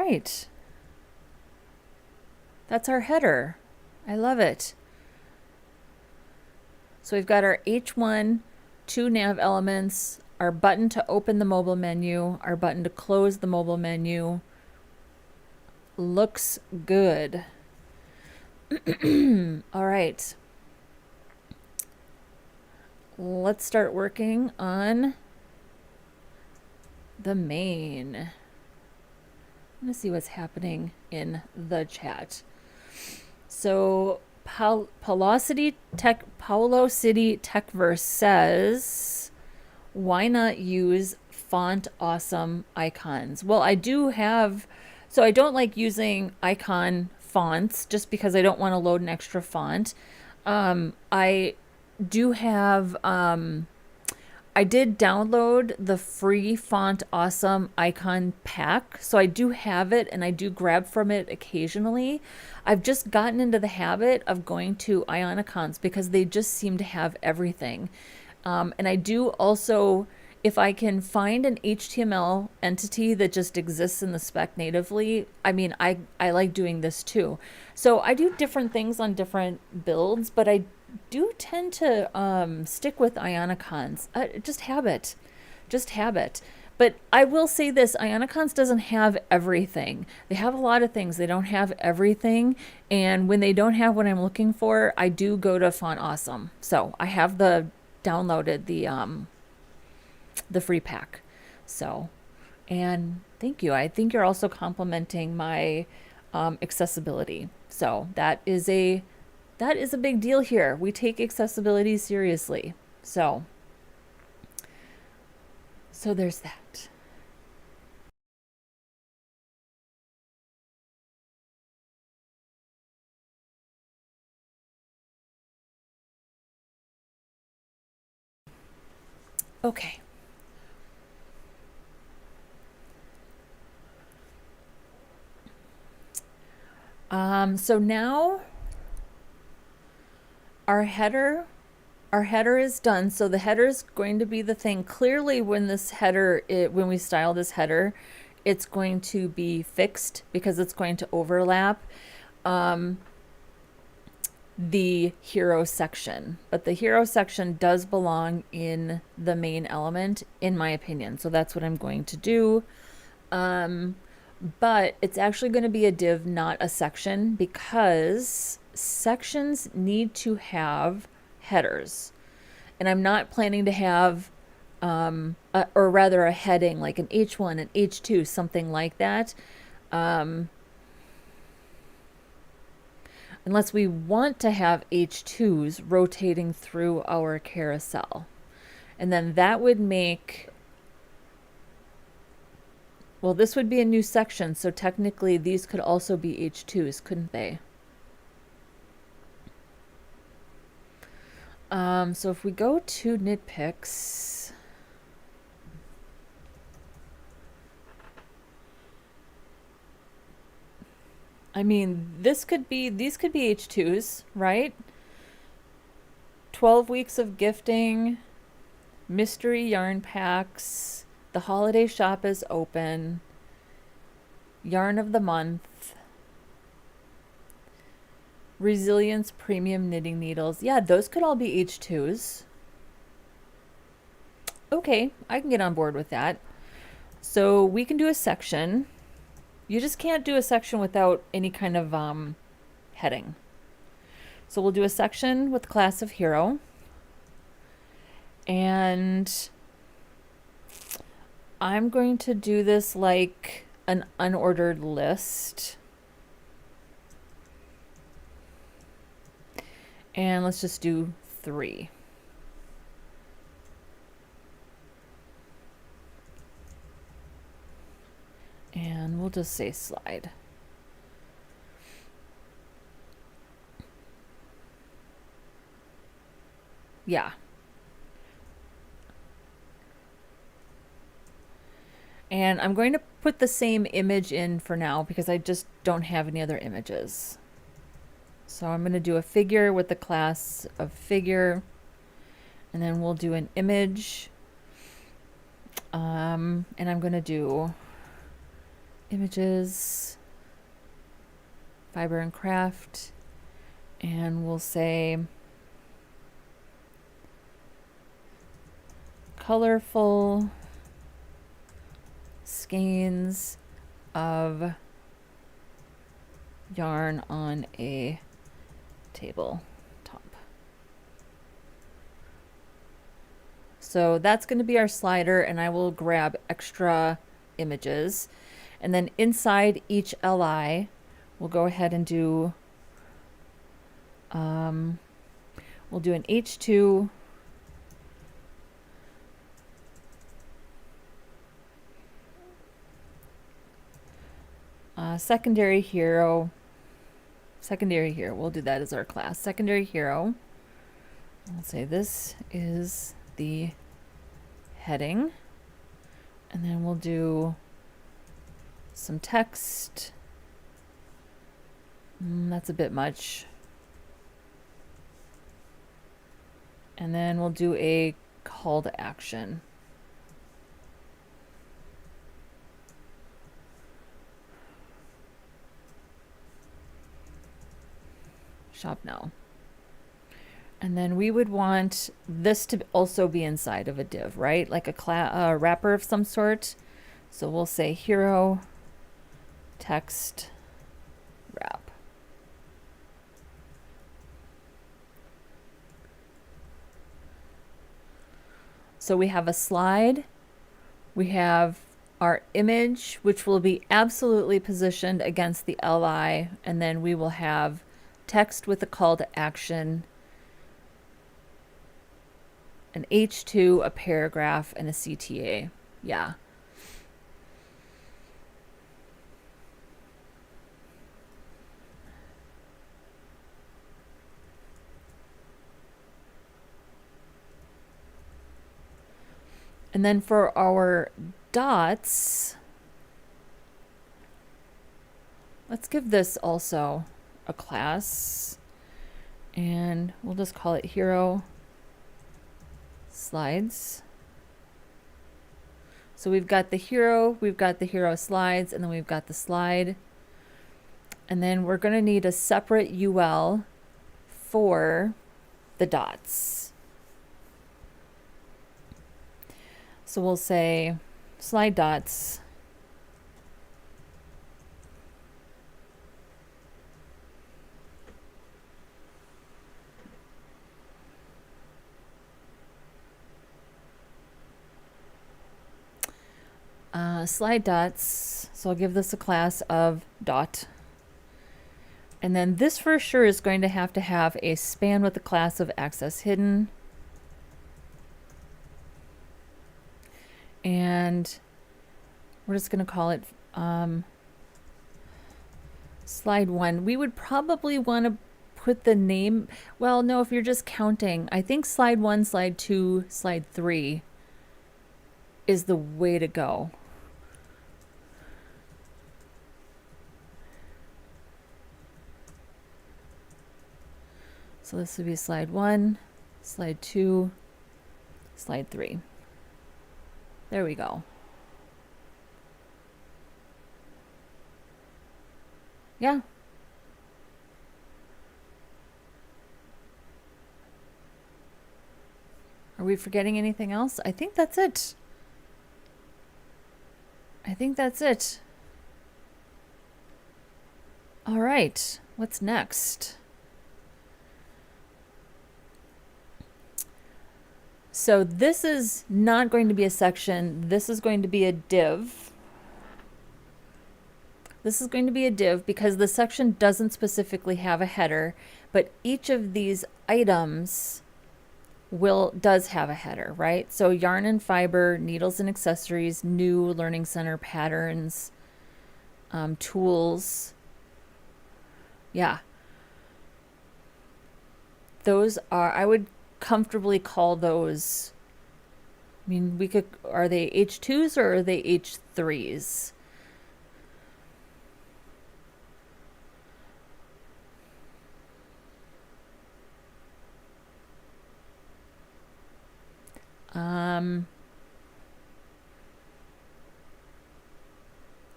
right. That's our header. I love it. So we've got our H1, 2 nav elements, our button to open the mobile menu, our button to close the mobile menu. Looks good. All right. Let's start working on the main. I'm gonna see what's happening in the chat. So Paulo City Techverse says, why not use font awesome icons? Well, I do have, so I don't like using icon fonts just because I don't want to load an extra font. I do have, I did download the free Font Awesome icon pack, so I do have it and I do grab from it occasionally. I've just gotten into the habit of going to Ionicons because they just seem to have everything. And I do also, if I can find an HTML entity that just exists in the spec natively, I mean, I like doing this too. So I do different things on different builds, but I do tend to stick with Ionicons. Just habit. But I will say this, Ionicons doesn't have everything. They have a lot of things. They don't have everything. And when they don't have what I'm looking for, I do go to Font Awesome. So I have downloaded the free pack. So, and thank you. I think you're also complimenting my accessibility. So that is a big deal here. We take accessibility seriously. So there's that. Okay. So now our header is done. So the header is going to be the thing. Clearly when when we style this header, it's going to be fixed because it's going to overlap the hero section. But the hero section does belong in the main element, in my opinion. So that's what I'm going to do. But it's actually going to be a div, not a section, because sections need to have headers. And I'm not planning to have, or rather a heading, like an H1, an H2, something like that. Unless we want to have H2s rotating through our carousel. And then that would make, well, this would be a new section, so technically these could also be H2s, couldn't they? So if we go to nitpicks, I mean, these could be H2s, right? 12 weeks of gifting, mystery yarn packs, the holiday shop is open, yarn of the month, resilience premium knitting needles. Yeah, those could all be H2s. Okay, I can get on board with that. So we can do a section. You just can't do a section without any kind of heading. So we'll do a section with class of hero. And I'm going to do this like an unordered list. And let's just do 3. And we'll just say slide. Yeah. And I'm going to put the same image in for now because I just don't have any other images. So I'm going to do a figure with the class of figure, and then we'll do an image. And I'm going to do images, fiber and craft, and we'll say colorful skeins of yarn on a tabletop. So that's going to be our slider, and I will grab extra images. And then inside each LI, we'll go ahead and do, we'll do an H2, secondary hero, we'll do that as our class. Secondary hero, I'll say this is the heading, and then we'll do some text. That's a bit much. And then we'll do a call to action. Shop now. And then we would want this to also be inside of a div, right? Like a wrapper of some sort. So we'll say hero text wrap. So we have a slide, we have our image, which will be absolutely positioned against the LI, and then we will have text with a call to action, an H2, a paragraph, and a CTA. Yeah. And then for our dots, let's give this also a class, and we'll just call it hero slides. So we've got the hero slides, and then we've got the slide. And then we're going to need a separate UL for the dots. So we'll say slide dots. Slide dots. So I'll give this a class of dot. And then this for sure is going to have a span with the class of access hidden. And we're just going to call it slide 1. We would probably want to put the name, well, no, if you're just counting, I think slide 1, slide 2, slide 3 is the way to go. So this would be slide 1, slide 2, slide 3. There we go. Yeah. Are we forgetting anything else? I think that's it. I think that's it. All right, what's next? So this is not going to be a section. This is going to be a div. This is going to be a div because the section doesn't specifically have a header, but each of these items does have a header, right? So yarn and fiber, needles and accessories, new, learning center, patterns, tools. Yeah. Those are, I would comfortably call those, I mean, we could, are they H2s or are they H3s?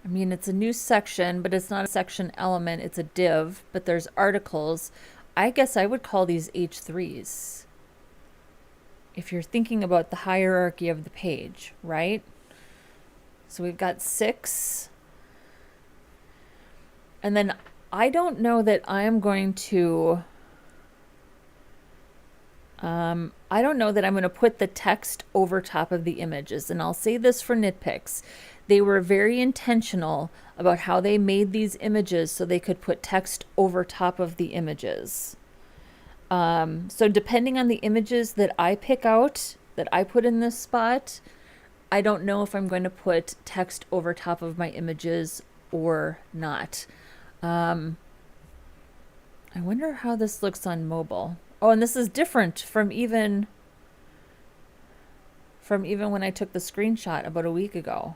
I mean, mean, it's a new section, but it's not a section element, it's a div, but there's articles. I guess I would call these H3s. If you're thinking about the hierarchy of the page, right? So we've got 6. And then I don't know that I am going to, I don't know that I'm going to put the text over top of the images. And I'll say this for nitpicks. They were very intentional about how they made these images so they could put text over top of the images. So depending on the images that I pick out, that I put in this spot, I don't know if I'm going to put text over top of my images or not. I wonder how this looks on mobile. Oh, and this is different from even when I took the screenshot about a week ago.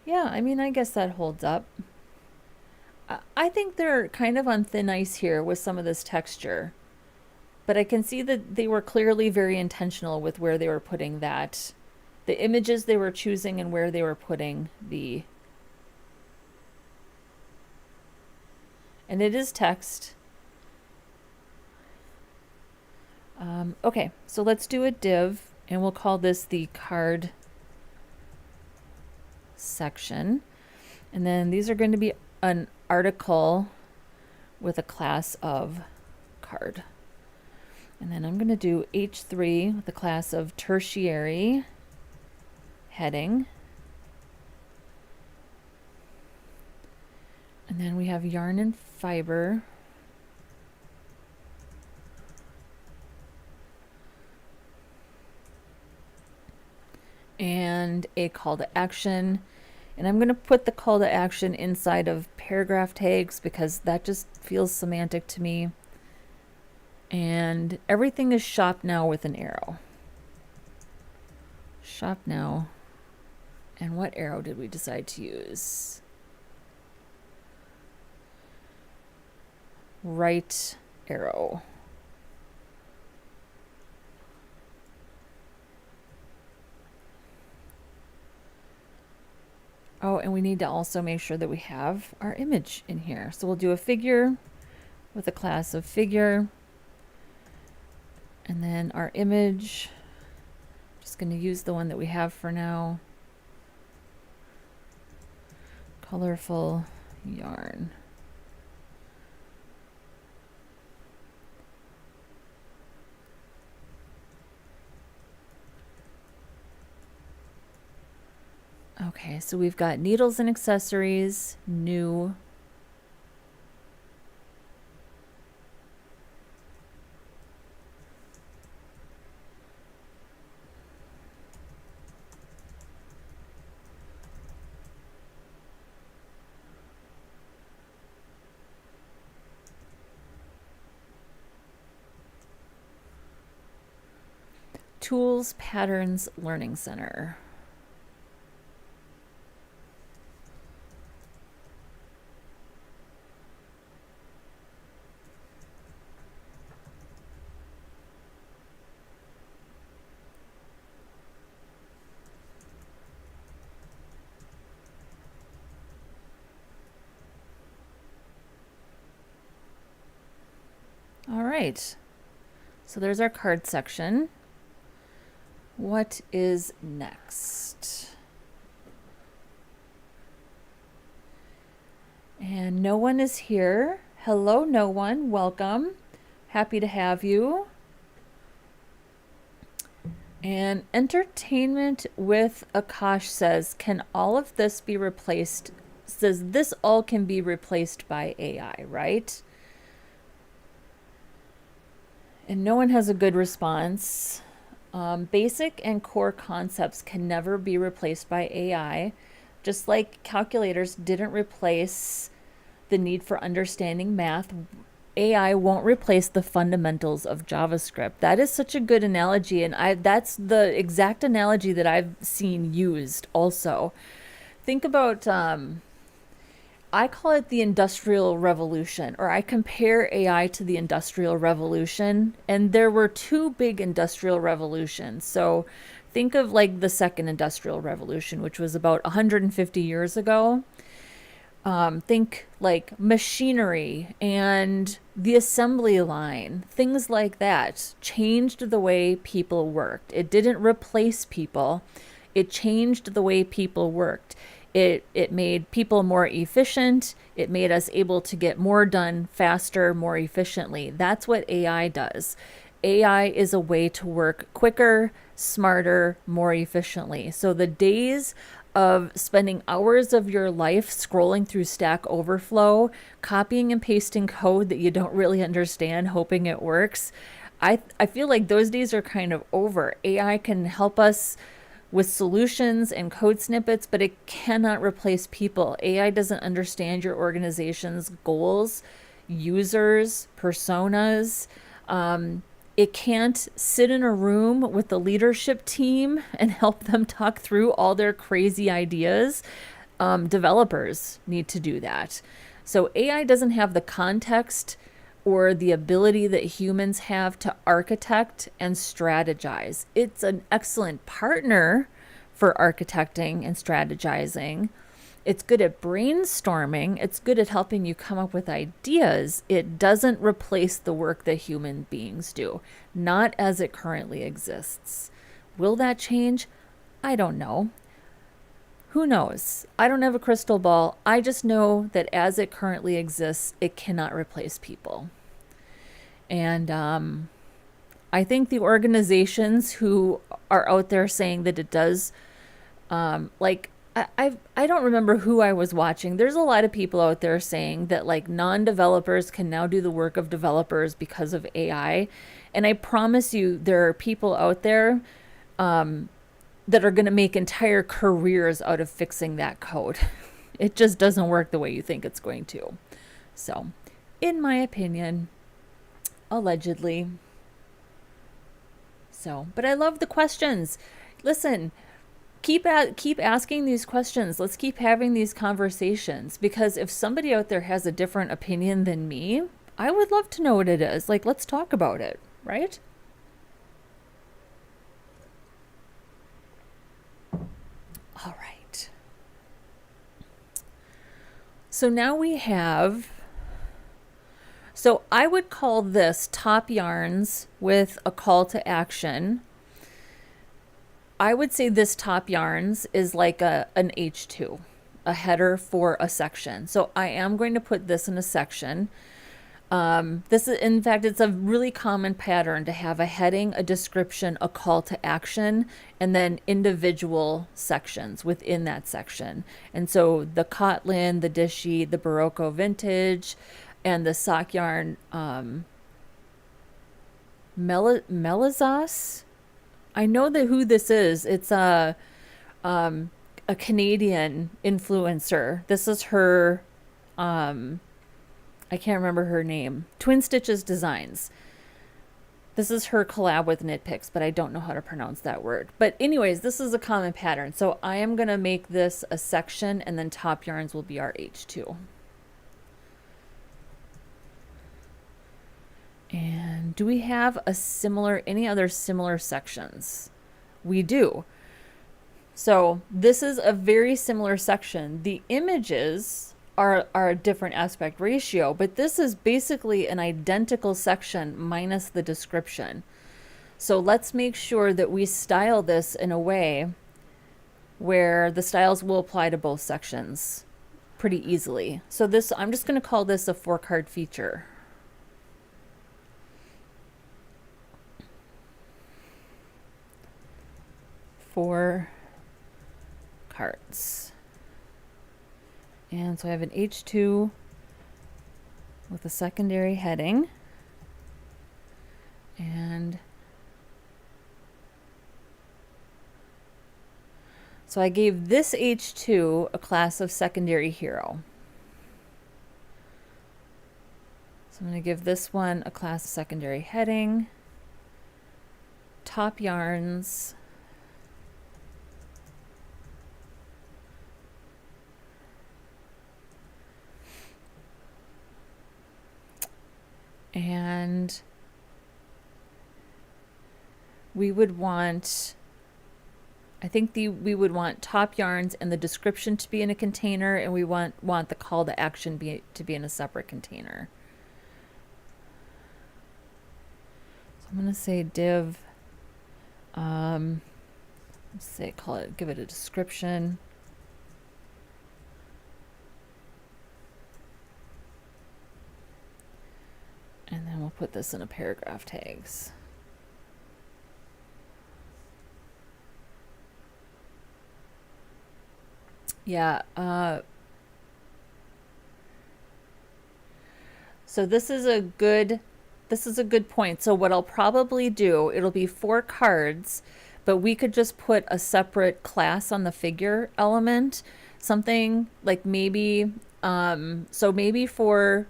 Yeah, I mean, I guess that holds up. I think they're kind of on thin ice here with some of this texture. But I can see that they were clearly very intentional with where they were putting that. The images they were choosing and where they were putting the... And it is text. Okay, so let's do a div, and we'll call this the card section. And then these are going to be an article with a class of card. And then I'm going to do H3 with the class of tertiary heading. And then we have yarn and fiber. And a call to action. And I'm going to put the call to action inside of paragraph tags because that just feels semantic to me. And everything is shop now with an arrow. Shop now. And what arrow did we decide to use? Right arrow. Oh, and we need to also make sure that we have our image in here. So we'll do a figure with a class of figure. And then our image, just going to use the one that we have for now. Colorful yarn. Okay, so we've got needles and accessories, new. Tools, Patterns, Learning Center. All right, so there's our card section. What is next? And no one is here. Hello, no one. Welcome. Happy to have you. And Entertainment with Akash says, can all of this be replaced? Says this all can be replaced by AI, right? And no one has a good response. Basic and core concepts can never be replaced by AI. Just like calculators didn't replace the need for understanding math, AI won't replace the fundamentals of JavaScript. That is such a good analogy, and that's the exact analogy that I've seen used also. Think about, I call it the Industrial Revolution, or I compare AI to the Industrial Revolution. And there were two big industrial revolutions. So think of like the second Industrial Revolution, which was about 150 years ago. Think like machinery and the assembly line, things like that changed the way people worked. It didn't replace people, it changed the way people worked. It made people more efficient. It made us able to get more done faster, more efficiently. That's what AI does. AI is a way to work quicker, smarter, more efficiently. So the days of spending hours of your life scrolling through Stack Overflow, copying and pasting code that you don't really understand, hoping it works, I feel like those days are kind of over. AI can help us with solutions and code snippets, but it cannot replace people. AI doesn't understand your organization's goals, users, personas. It can't sit in a room with the leadership team and help them talk through all their crazy ideas. Developers need to do that. So AI doesn't have the context or the ability that humans have to architect and strategize. It's an excellent partner for architecting and strategizing. It's good at brainstorming. It's good at helping you come up with ideas. It doesn't replace the work that human beings do, not as it currently exists. Will that change? I don't know. Who knows? I don't have a crystal ball. I just know that as it currently exists, it cannot replace people. And I think the organizations who are out there saying that it does, like, I don't remember who I was watching. There's a lot of people out there saying that like non-developers can now do the work of developers because of AI. And I promise you there are people out there that are going to make entire careers out of fixing that code. It just doesn't work the way you think it's going to. So, in my opinion, allegedly. So, but I love the questions. Listen, keep asking these questions. Let's keep having these conversations, because if somebody out there has a different opinion than me, I would love to know what it is. Like, let's talk about it, right? All right. So now we have, so I would call this top yarns with a call to action. I would say this top yarns is like an H2, a header for a section. So I am going to put this in a section. This is, in fact, it's a really common pattern to have a heading, a description, a call to action, and then individual sections within that section. And so the Kotlin, the Dishy, the Barocco Vintage, and the sock yarn Melizos. I know that who this is. It's a Canadian influencer. This is her. I can't remember her name. Twin Stitches Designs. This is her collab with Knitpicks, but I don't know how to pronounce that word. But anyways, this is a common pattern. So I am going to make this a section, and then top yarns will be our H2. And do we have any other similar sections? We do. So this is a very similar section. The images are a different aspect ratio, but this is basically an identical section minus the description. So let's make sure that we style this in a way where the styles will apply to both sections pretty easily. So this, I'm just going to call this a 4-card feature. Four cards. And so I have an H2 with a secondary heading. And so I gave this H2 a class of secondary hero. So I'm going to give this one a class of secondary heading. Top yarns. And we would want, I think we would want top yarns and the description to be in a container, and we want the call to action to be in a separate container. So I'm going to say div, let's say give it a description. And then we'll put this in a paragraph tags. Yeah, so this is a good point. So what I'll probably do, it'll be 4 cards, but we could just put a separate class on the figure element, something like maybe, so maybe for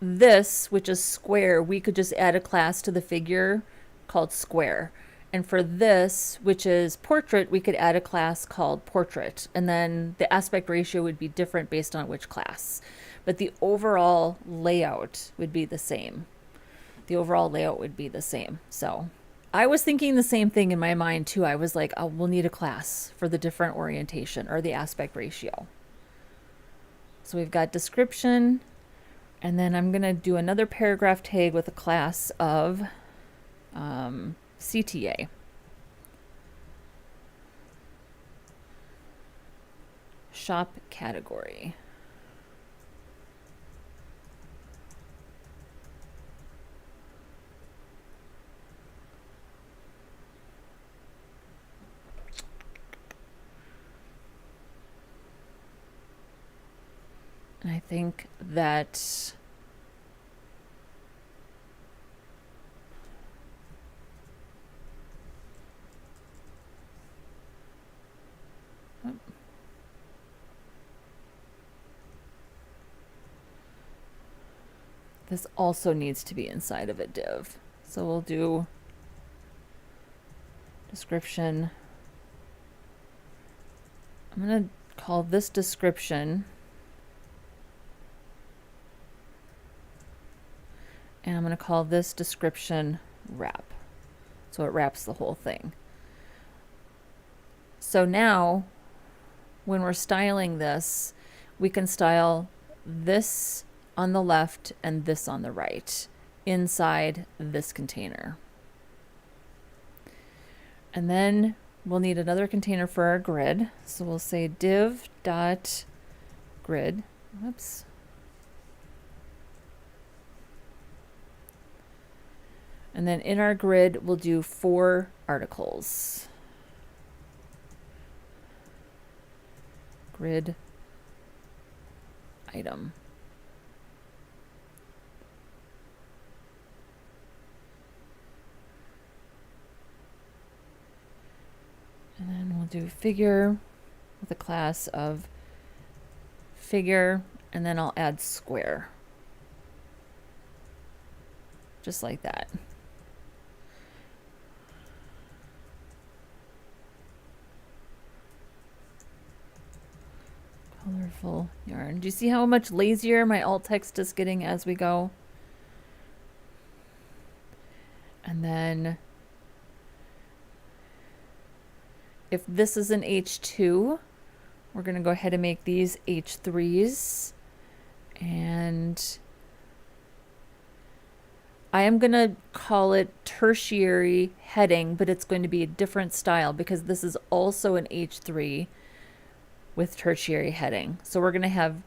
this, which is square, we could just add a class to the figure called square. And for this, which is portrait, we could add a class called portrait. And then the aspect ratio would be different based on which class. But the overall layout would be the same. So I was thinking the same thing in my mind too. I was like, oh, we'll need a class for the different orientation or the aspect ratio. So we've got description, and then I'm going to do another paragraph tag with a class of CTA. Shop category. And I think that this also needs to be inside of a div. So we'll do description. I'm going to call this description. And I'm going to call this description wrap. So it wraps the whole thing. So now, when we're styling this, we can style this on the left and this on the right inside this container. And then we'll need another container for our grid. So we'll say div.grid. Whoops. And then in our grid, we'll do 4 articles. Grid item. And then we'll do figure with a class of figure, and then I'll add square. Just like that. Colorful yarn. Do you see how much lazier my alt text is getting as we go? And then if this is an H2, we're going to go ahead and make these H3s. And I am going to call it tertiary heading, but it's going to be a different style because this is also an H3 with tertiary heading. So we're going to have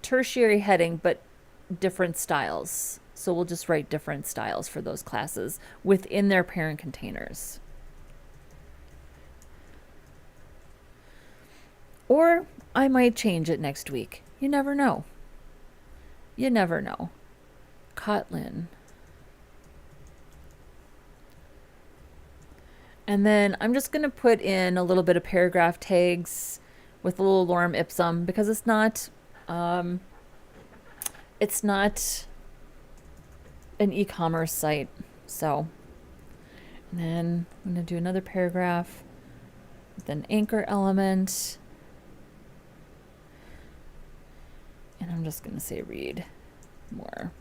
tertiary heading, but different styles. So we'll just write different styles for those classes within their parent containers. Or I might change it next week. You never know. You never know. Kotlin. And then I'm just going to put in a little bit of paragraph tags with a little lorem ipsum because it's not an e-commerce site. So, and then I'm going to do another paragraph with an anchor element. And I'm just going to say read more.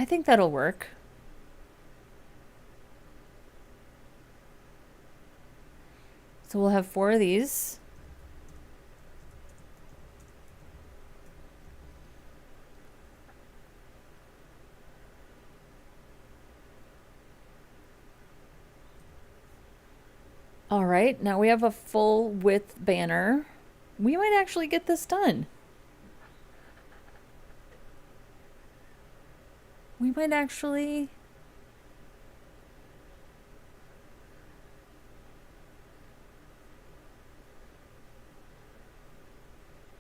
think that'll work. So we'll have 4 of these. All right, now we have a full width banner. We might actually get this done. We might actually...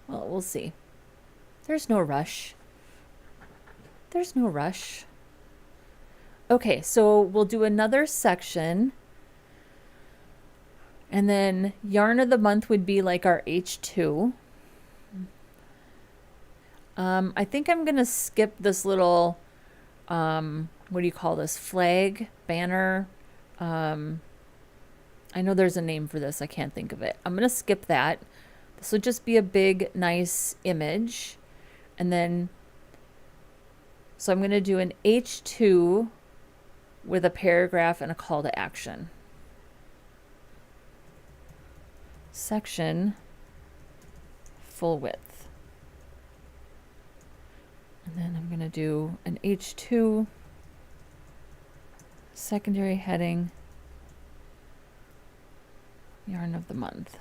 Well, we'll see. There's no rush. There's no rush. Okay, so we'll do another section. And then yarn of the month would be like our H2. I think I'm gonna skip this little, what do you call this? Flag, banner. I know there's a name for this. I can't think of it. I'm gonna skip that. This will just be a big, nice image. And then, so I'm gonna do an H2 with a paragraph and a call to action. Section, full width. And then I'm going to do an H2, secondary heading, yarn of the month.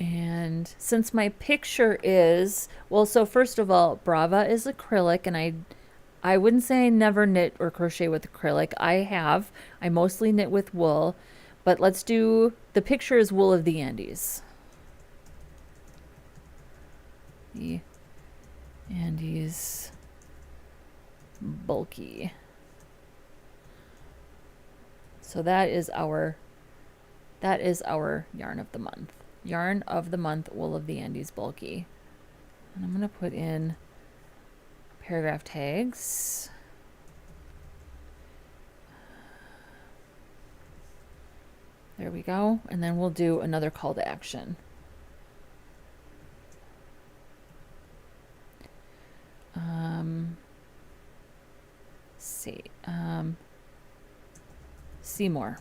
And since my picture is, well, so first of all, Brava is acrylic, and I wouldn't say I never knit or crochet with acrylic. I mostly knit with wool, but let's do, the picture is wool of the Andes. The Andes bulky. So that is our yarn of the month. Yarn of the month, wool of the Andes bulky. And I'm going to put in paragraph tags. There we go. And then we'll do another call to action. See more.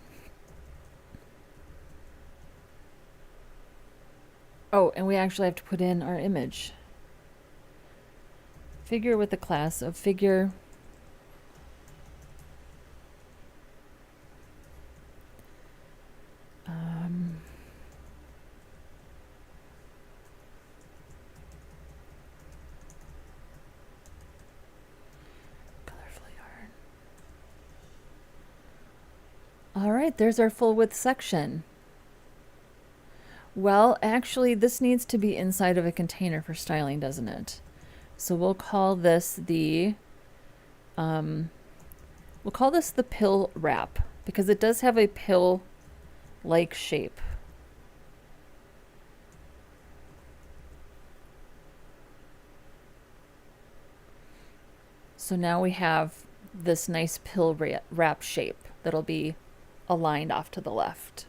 Oh, and we actually have to put in our image. Figure with the class of figure. Colorful yarn. All right, there's our full width section. Well, actually, this needs to be inside of a container for styling, doesn't it? So we'll call this the pill wrap, because it does have a pill-like shape. So now we have this nice pill wrap shape that'll be aligned off to the left.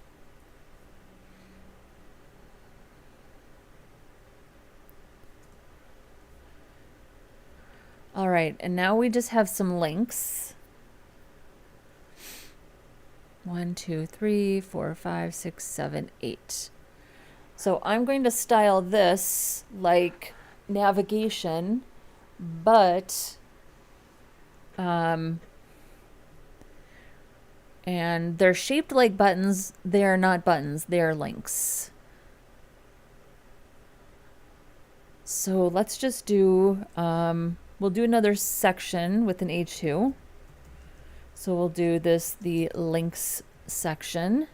All right, and now we just have some links. 1, 2, 3, 4, 5, 6, 7, 8. So I'm going to style this like navigation, but and they're shaped like buttons. They are not buttons, they are links. So let's just do we'll do another section with an H2. So we'll do this, the links section.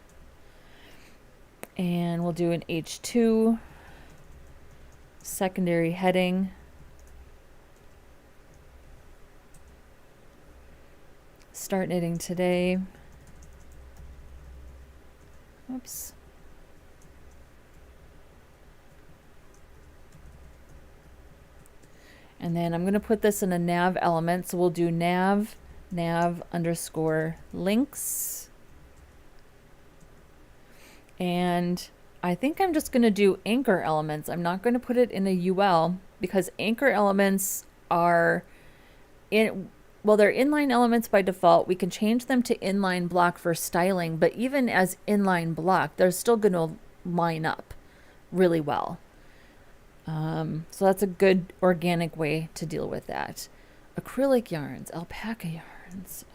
And we'll do an H2, secondary heading. Start knitting today. Oops. And then I'm going to put this in a nav element. So we'll do nav underscore links. And I think I'm just going to do anchor elements. I'm not going to put it in a UL because anchor elements are well, they're inline elements by default. We can change them to inline block for styling, but even as inline block, they're still going to line up really well. So that's a good organic way to deal with that. Acrylic yarns, alpaca yarns.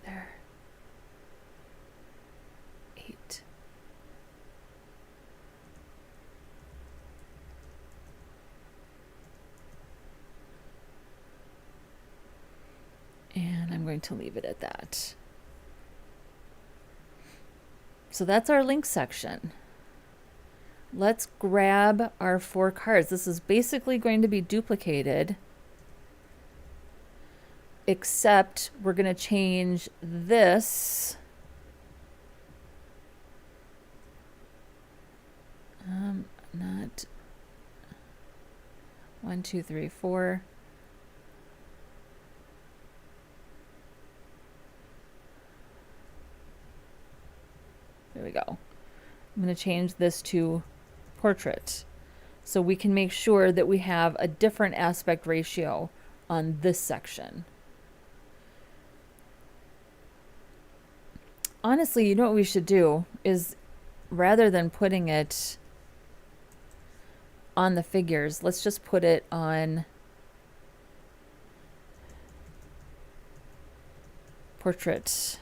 There. 8. And I'm going to leave it at that. So that's our link section. Let's grab our 4 cards. This is basically going to be duplicated, except we're going to change this. Not 1, 2, 3, 4. There we go. I'm going to change this to portrait so we can make sure that we have a different aspect ratio on this section. Honestly, you know what we should do is, rather than putting it on the figures, let's just put it on portrait.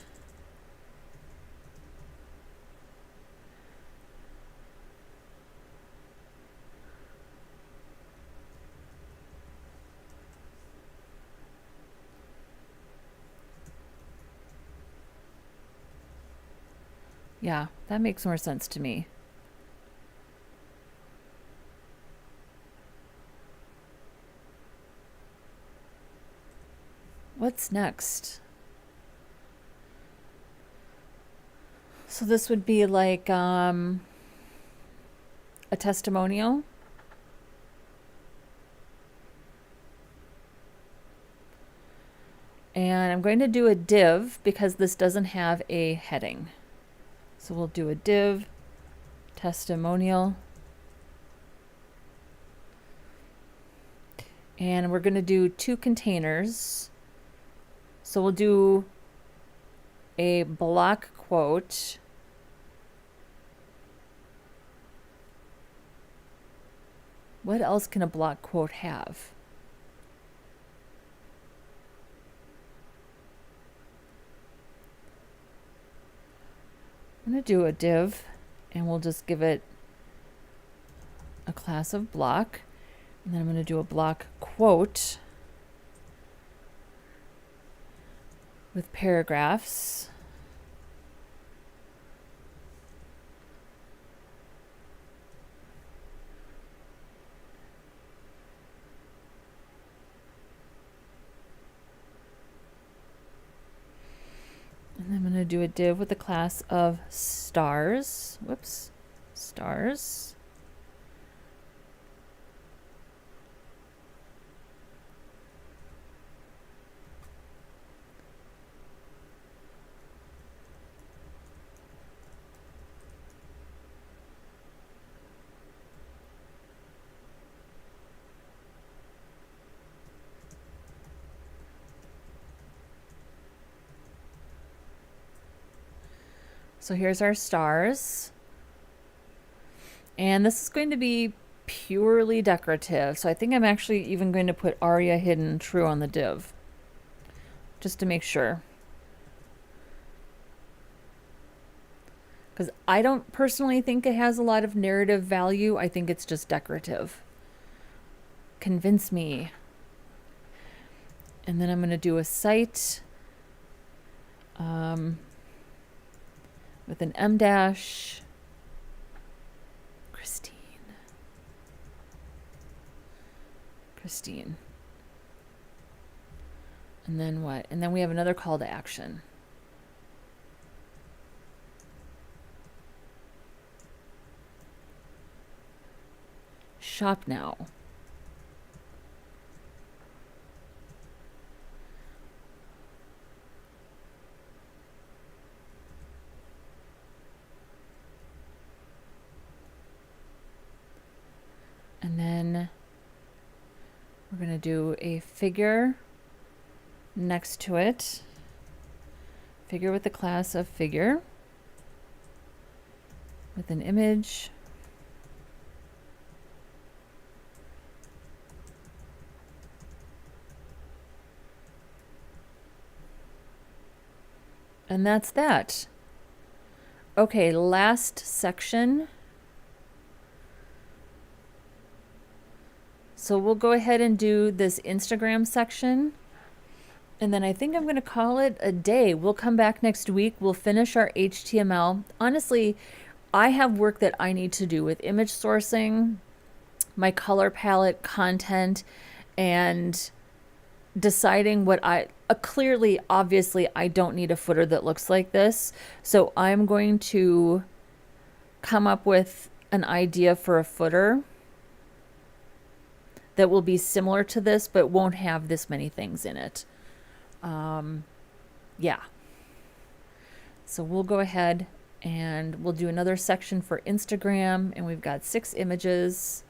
Yeah, that makes more sense to me. What's next? So this would be like a testimonial. And I'm going to do a div because this doesn't have a heading. So we'll do a div testimonial. And we're going to do 2 containers. So we'll do a block quote. What else can a block quote have? I'm going to do a div, and we'll just give it a class of block. And then I'm going to do a block quote with paragraphs. And I'm going to do a div with a class of stars. Whoops, stars. So here's our stars. And this is going to be purely decorative. So I think I'm actually even going to put aria hidden true on the div, just to make sure. Because I don't personally think it has a lot of narrative value. I think it's just decorative. Convince me. And then I'm going to do a site with an M dash. Christine. And then what? And then we have another call to action. shop now. And then we're going to do a figure next to it. Figure with the class of figure with an image. And that's that. Okay, last section. So we'll go ahead and do this Instagram section. And then I think I'm going to call it a day. We'll come back next week. We'll finish our HTML. Honestly, I have work that I need to do with image sourcing, my color palette, content, and deciding what clearly, obviously, I don't need a footer that looks like this. So I'm going to come up with an idea for a footer that will be similar to this, but won't have this many things in it. Yeah. So we'll go ahead and we'll do another section for Instagram, and we've got 6 images.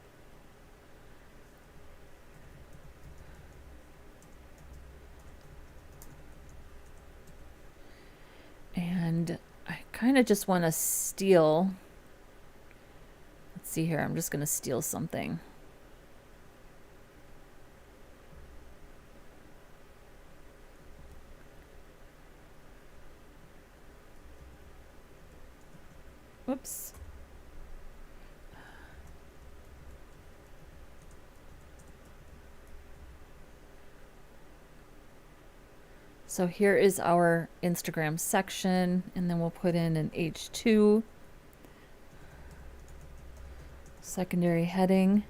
And I kind of just want to steal. Let's see here. I'm just going to steal something. Whoops. So here is our Instagram section, and then we'll put in an H2 secondary heading.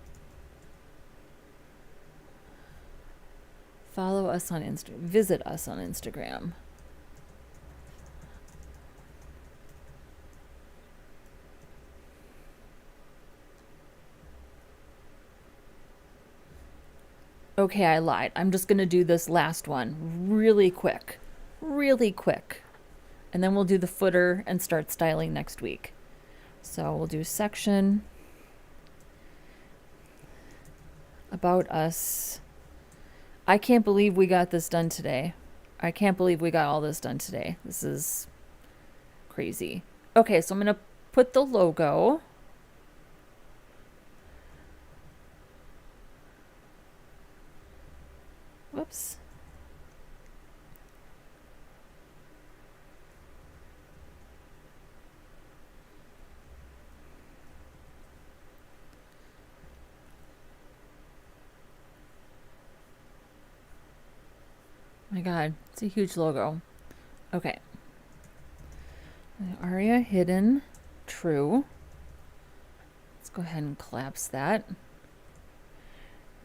Follow us on Instagram. Visit us on Instagram. Okay, I lied. I'm just going to do this last one really quick. Really quick. And then we'll do the footer and start styling next week. So we'll do section. About us. I can't believe we got this done today. I can't believe we got all this done today. This is crazy. Okay, so I'm going to put the logo. Whoops. My God, it's a huge logo. Okay. Aria hidden, true. Let's go ahead and collapse that.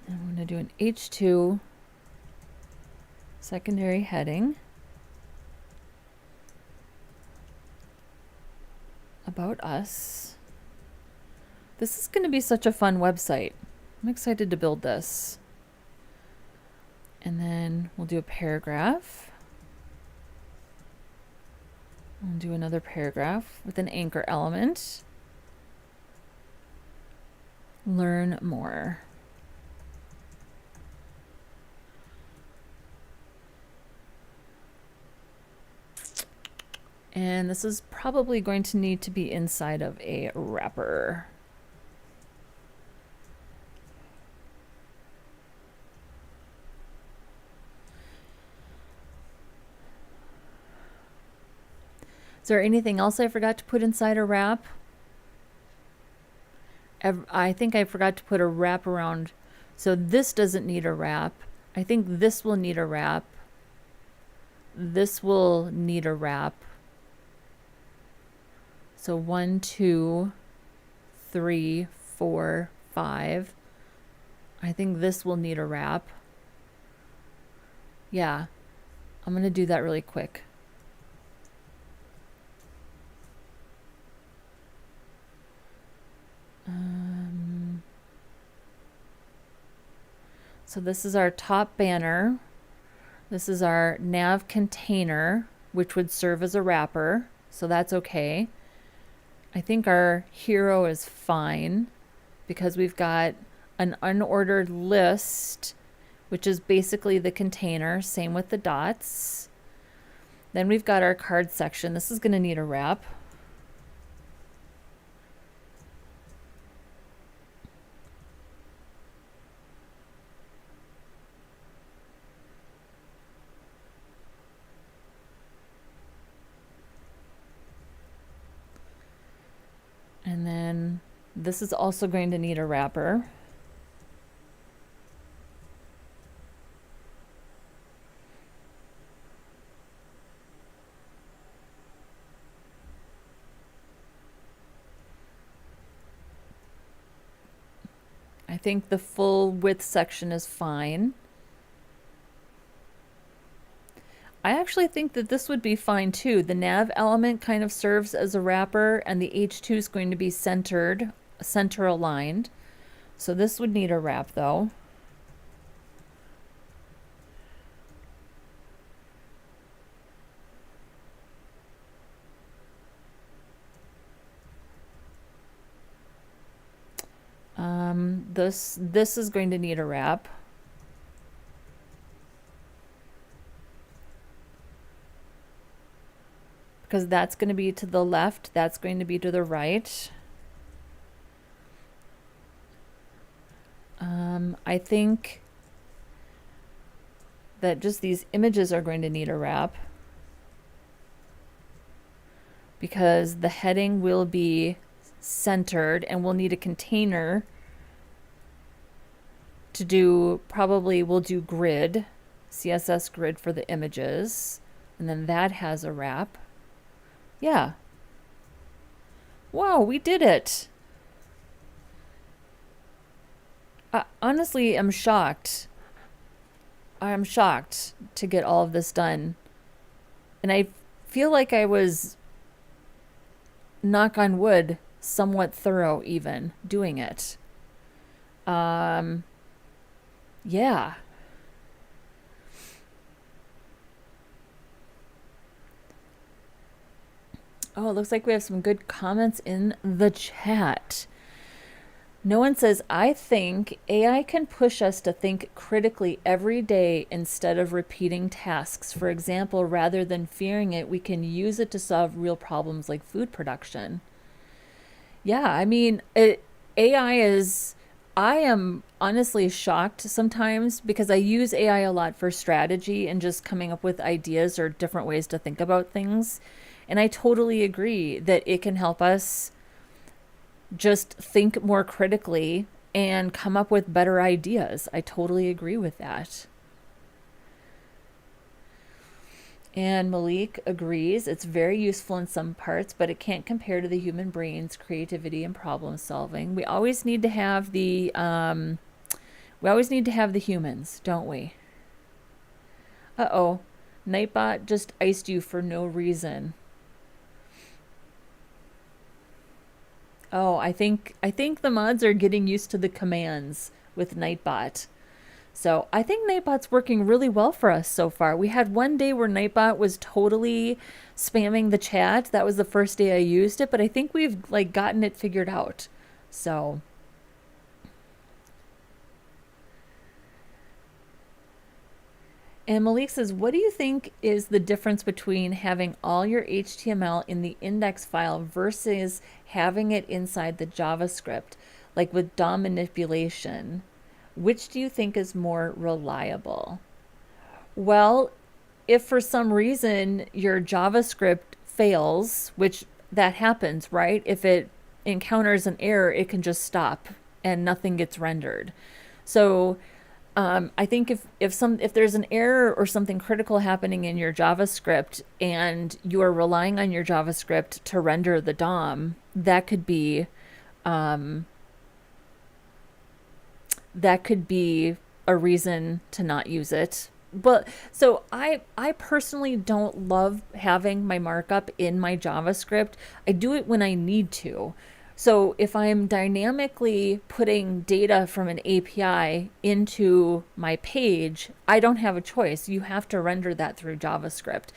And I'm going to do an H2 secondary heading. About us. This is going to be such a fun website. I'm excited to build this. And then we'll do a paragraph. We'll do another paragraph with an anchor element. Learn more. And this is probably going to need to be inside of a wrapper. Is there anything else I forgot to put inside a wrap? I think I forgot to put a wrap around. So this doesn't need a wrap. I think this will need a wrap. This will need a wrap. So 1, 2, 3, 4, 5. I think this will need a wrap. Yeah, I'm going to do that really quick. So this is our top banner. This is our nav container, which would serve as a wrapper. So that's okay. I think our hero is fine because we've got an unordered list, which is basically the container. Same with the dots. Then we've got our card section. This is going to need a wrap. And then this is also going to need a wrapper. I think the full width section is fine. I actually think that this would be fine too. The nav element kind of serves as a wrapper, and the H2 is going to be center aligned. So this would need a wrap though. This is going to need a wrap. Because that's going to be to the left, that's going to be to the right. I think that just these images are going to need a wrap because the heading will be centered and we'll need a container to do, probably we'll do grid, CSS grid for the images, and then that has a wrap. Yeah. Wow, we did it. I honestly am shocked. I'm shocked to get all of this done. And I feel like I was, knock on wood, somewhat thorough even doing it. Yeah. Oh, it looks like we have some good comments in the chat. No one says, I think AI can push us to think critically every day instead of repeating tasks. For example, rather than fearing it, we can use it to solve real problems like food production. Yeah, I mean, AI is, I am honestly shocked sometimes because I use AI a lot for strategy and just coming up with ideas or different ways to think about things. And I totally agree that it can help us just think more critically and come up with better ideas. I totally agree with that. And Malik agrees. It's very useful in some parts, but it can't compare to the human brain's creativity and problem solving. We always need to have the humans, don't we? Uh-oh. Nightbot just iced you for no reason. Oh, I think the mods are getting used to the commands with Nightbot. So I think Nightbot's working really well for us so far. We had one day where Nightbot was totally spamming the chat. That was the first day I used it, but I think we've like gotten it figured out. So and Malik says, what do you think is the difference between having all your HTML in the index file versus having it inside the JavaScript, like with DOM manipulation? Which do you think is more reliable? Well, if for some reason your JavaScript fails, which that happens, right? If it encounters an error, it can just stop and nothing gets rendered. So I think if there's an error or something critical happening in your JavaScript and you are relying on your JavaScript to render the DOM, that could be a reason to not use it. But so I personally don't love having my markup in my JavaScript. I do it when I need to. So if I'm dynamically putting data from an API into my page, I don't have a choice. You have to render that through JavaScript.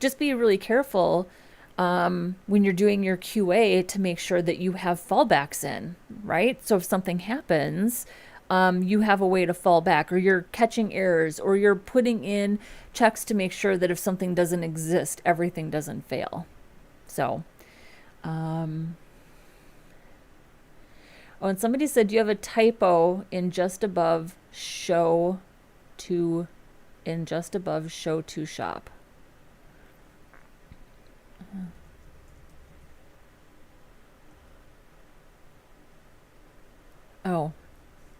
Just be really careful when you're doing your QA to make sure that you have fallbacks in, right? So if something happens, you have a way to fall back, or you're catching errors, or you're putting in checks to make sure that if something doesn't exist, everything doesn't fail. So, oh, and somebody said you have a typo in just above show to shop. Oh,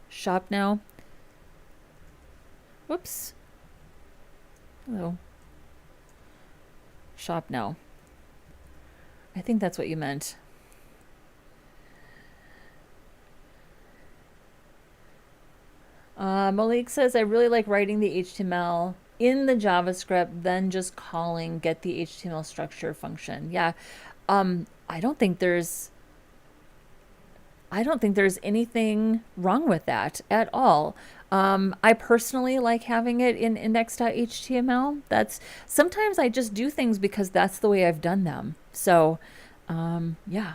shop now. Whoops. Hello. Shop now. I think that's what you meant. Malik says, I really like writing the HTML in the JavaScript, then just calling get the HTML structure function. Yeah. I don't think there's anything wrong with that at all. I personally like having it in index.html. Sometimes I just do things because that's the way I've done them. So, yeah.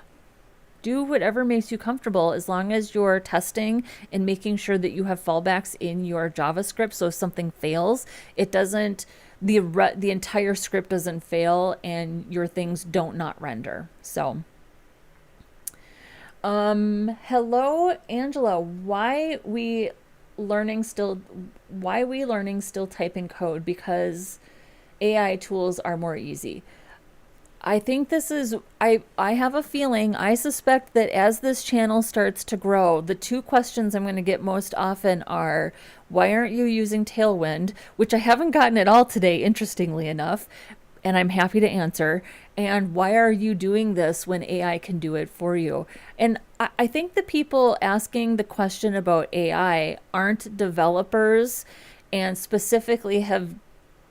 Do whatever makes you comfortable, as long as you're testing and making sure that you have fallbacks in your JavaScript. So if something fails, it doesn't, the entire script doesn't fail and your things don't not render. So, hello, Angela. Why we learning still typing code? Because AI tools are more easy. I think this is, I have a feeling, I suspect that as this channel starts to grow, the two questions I'm going to get most often are, why aren't you using Tailwind? Which I haven't gotten at all today, interestingly enough, and I'm happy to answer. And why are you doing this when AI can do it for you? And I think the people asking the question about AI aren't developers, and specifically have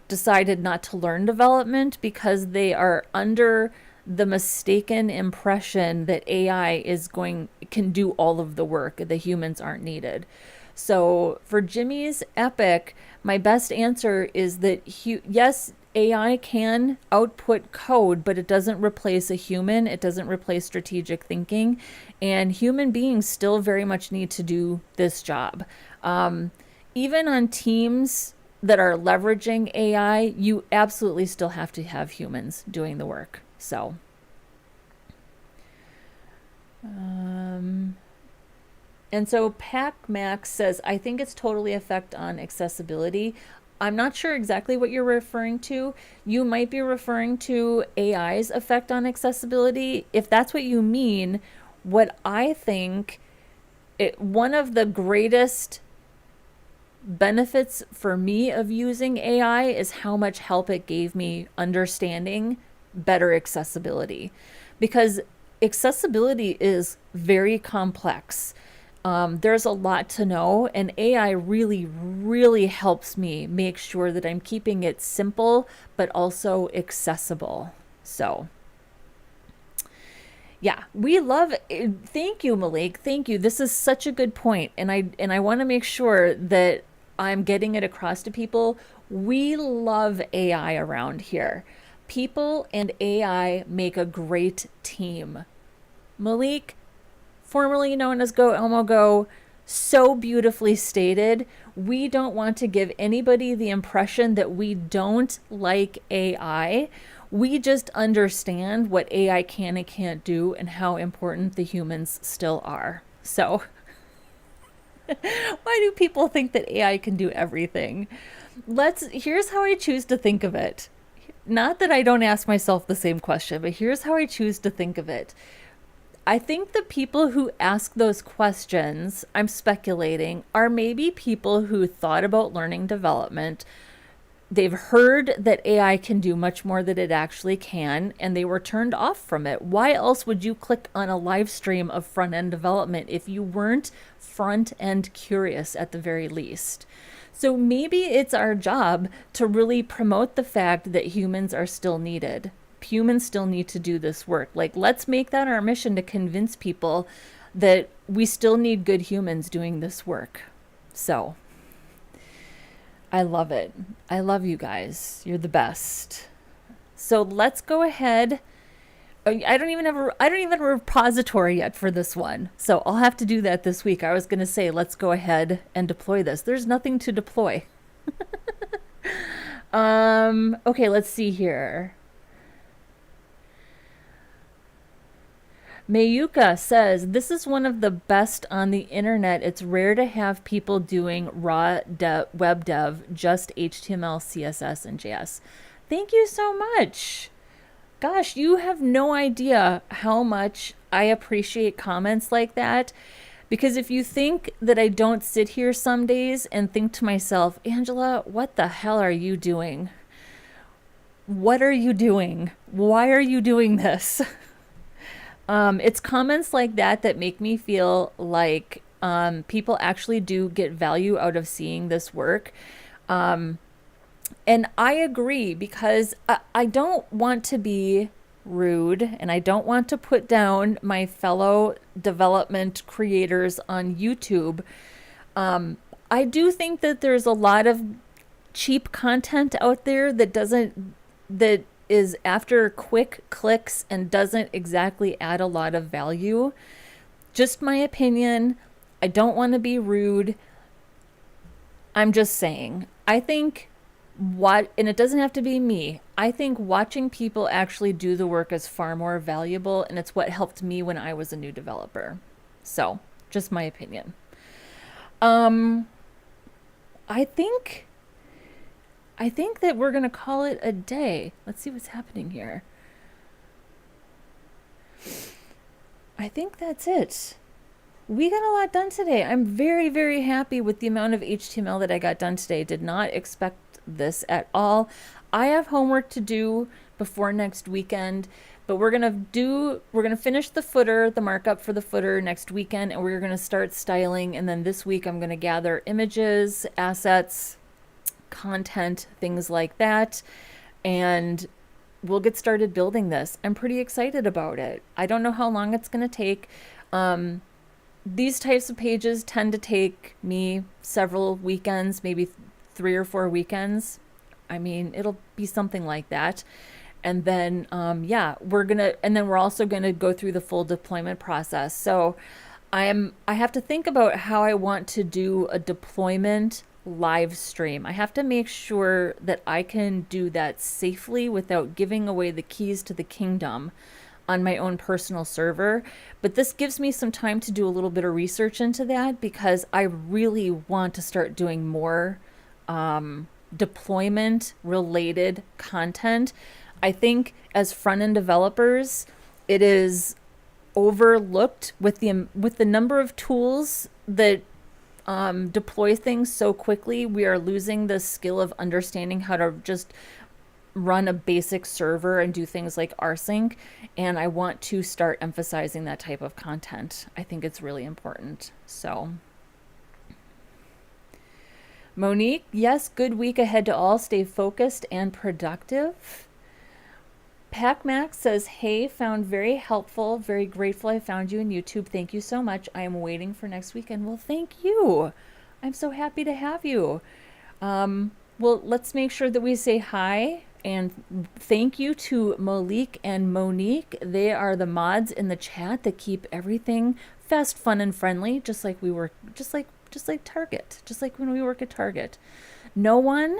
decided not to learn development because they are under the mistaken impression that AI can do all of the work, the humans aren't needed. So for Jimmy's epic, my best answer is that yes, AI can output code, but it doesn't replace a human. It doesn't replace strategic thinking, and human beings still very much need to do this job. Even on teams that are leveraging AI, you absolutely still have to have humans doing the work. So, and so PacMax says, I think it's totally effect on accessibility. I'm not sure exactly what you're referring to. You might be referring to AI's effect on accessibility. If that's what you mean, what I think, one of the greatest benefits for me of using AI is how much help it gave me understanding better accessibility, because accessibility is very complex. There's a lot to know, and AI really, really helps me make sure that I'm keeping it simple, but also accessible. So, yeah, we love it. Thank you, Malik. Thank you. This is such a good point, and I want to make sure that I'm getting it across to people. We love AI around here. People and AI make a great team. Malik, formerly known as Go Elmo Go, so beautifully stated. We don't want to give anybody the impression that we don't like AI. We just understand what AI can and can't do and how important the humans still are. So why do people think that AI can do everything? Here's how I choose to think of it. Not that I don't ask myself the same question, but here's how I choose to think of it. I think the people who ask those questions, I'm speculating, are maybe people who thought about learning development. They've heard that AI can do much more than it actually can, and they were turned off from it. Why else would you click on a live stream of front-end development if you weren't front-end curious at the very least? So maybe it's our job to really promote the fact that humans are still needed. humans still need to do this work. Like, let's make that our mission to convince people that we still need good humans doing this work. So I love it. I love you guys. You're the best. So let's go ahead. I don't even have a repository yet for this one. So I'll have to do that this week. I was going to say, let's go ahead and deploy this. There's nothing to deploy. Okay, let's see here. Mayuka says, this is one of the best on the internet. It's rare to have people doing raw web dev, just HTML, CSS, and JS. Thank you so much. Gosh, you have no idea how much I appreciate comments like that. Because if you think that I don't sit here some days and think to myself, Angela, what the hell are you doing? What are you doing? Why are you doing this? It's comments like that that make me feel like people actually do get value out of seeing this work. And I agree, because I don't want to be rude, and I don't want to put down my fellow development creators on YouTube. I do think that there's a lot of cheap content out there that is after quick clicks and doesn't exactly add a lot of value. Just my opinion. I don't want to be rude. I'm just saying, I think and it doesn't have to be me. I think watching people actually do the work is far more valuable, and it's what helped me when I was a new developer. So, just my opinion. I think that we're going to call it a day. Let's see what's happening here. I think that's it. We got a lot done today. I'm very, very happy with the amount of HTML that I got done today. Did not expect this at all. I have homework to do before next weekend, but we're gonna finish the footer, the markup for the footer next weekend, and we're gonna start styling. And then this week I'm gonna gather images, assets, content, things like that, and we'll get started building this. I'm pretty excited about it. I don't know how long it's gonna take. These types of pages tend to take me several weekends, maybe 3 or 4 weekends. I mean, it'll be something like that. And then, we're also gonna go through the full deployment process. So I have to think about how I want to do a deployment live stream. I have to make sure that I can do that safely without giving away the keys to the kingdom on my own personal server. But this gives me some time to do a little bit of research into that, because I really want to start doing more deployment related content. I think as front-end developers, it is overlooked with the number of tools that deploy things so quickly. We are losing the skill of understanding how to just run a basic server and do things like rsync, and I want to start emphasizing that type of content. I think it's really important. So Monique, yes, good week ahead to all. Stay focused and productive. PacMax says, hey, found very helpful, very grateful I found you in YouTube. Thank you so much. I am waiting for next weekend. Well, thank you. I'm so happy to have you. Well, let's make sure that we say hi. And thank you to Malik and Monique. They are the mods in the chat that keep everything fast, fun, and friendly, just like Target, just like when we work at Target. No one,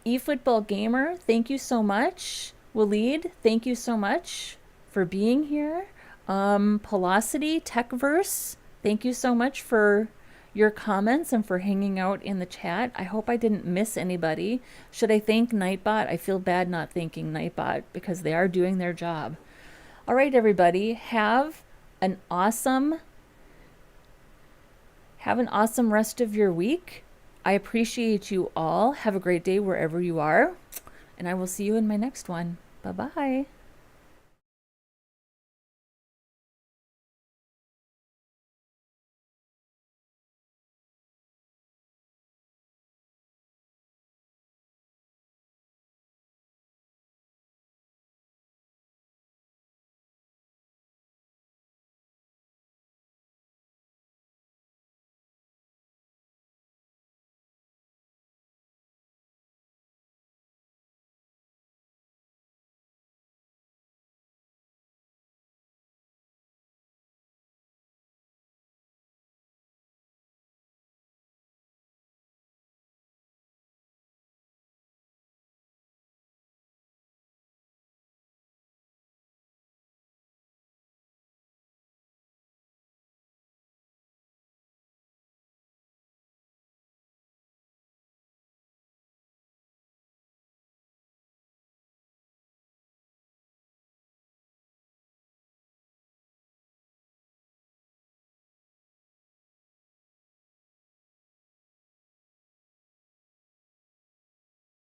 eFootball Gamer, thank you so much. Waleed, thank you so much for being here. Pelocity, Techverse, thank you so much for your comments and for hanging out in the chat. I hope I didn't miss anybody. Should I thank Nightbot? I feel bad not thanking Nightbot because they are doing their job. All right, everybody, have an awesome rest of your week. I appreciate you all. Have a great day wherever you are, and I will see you in my next one. Bye-bye.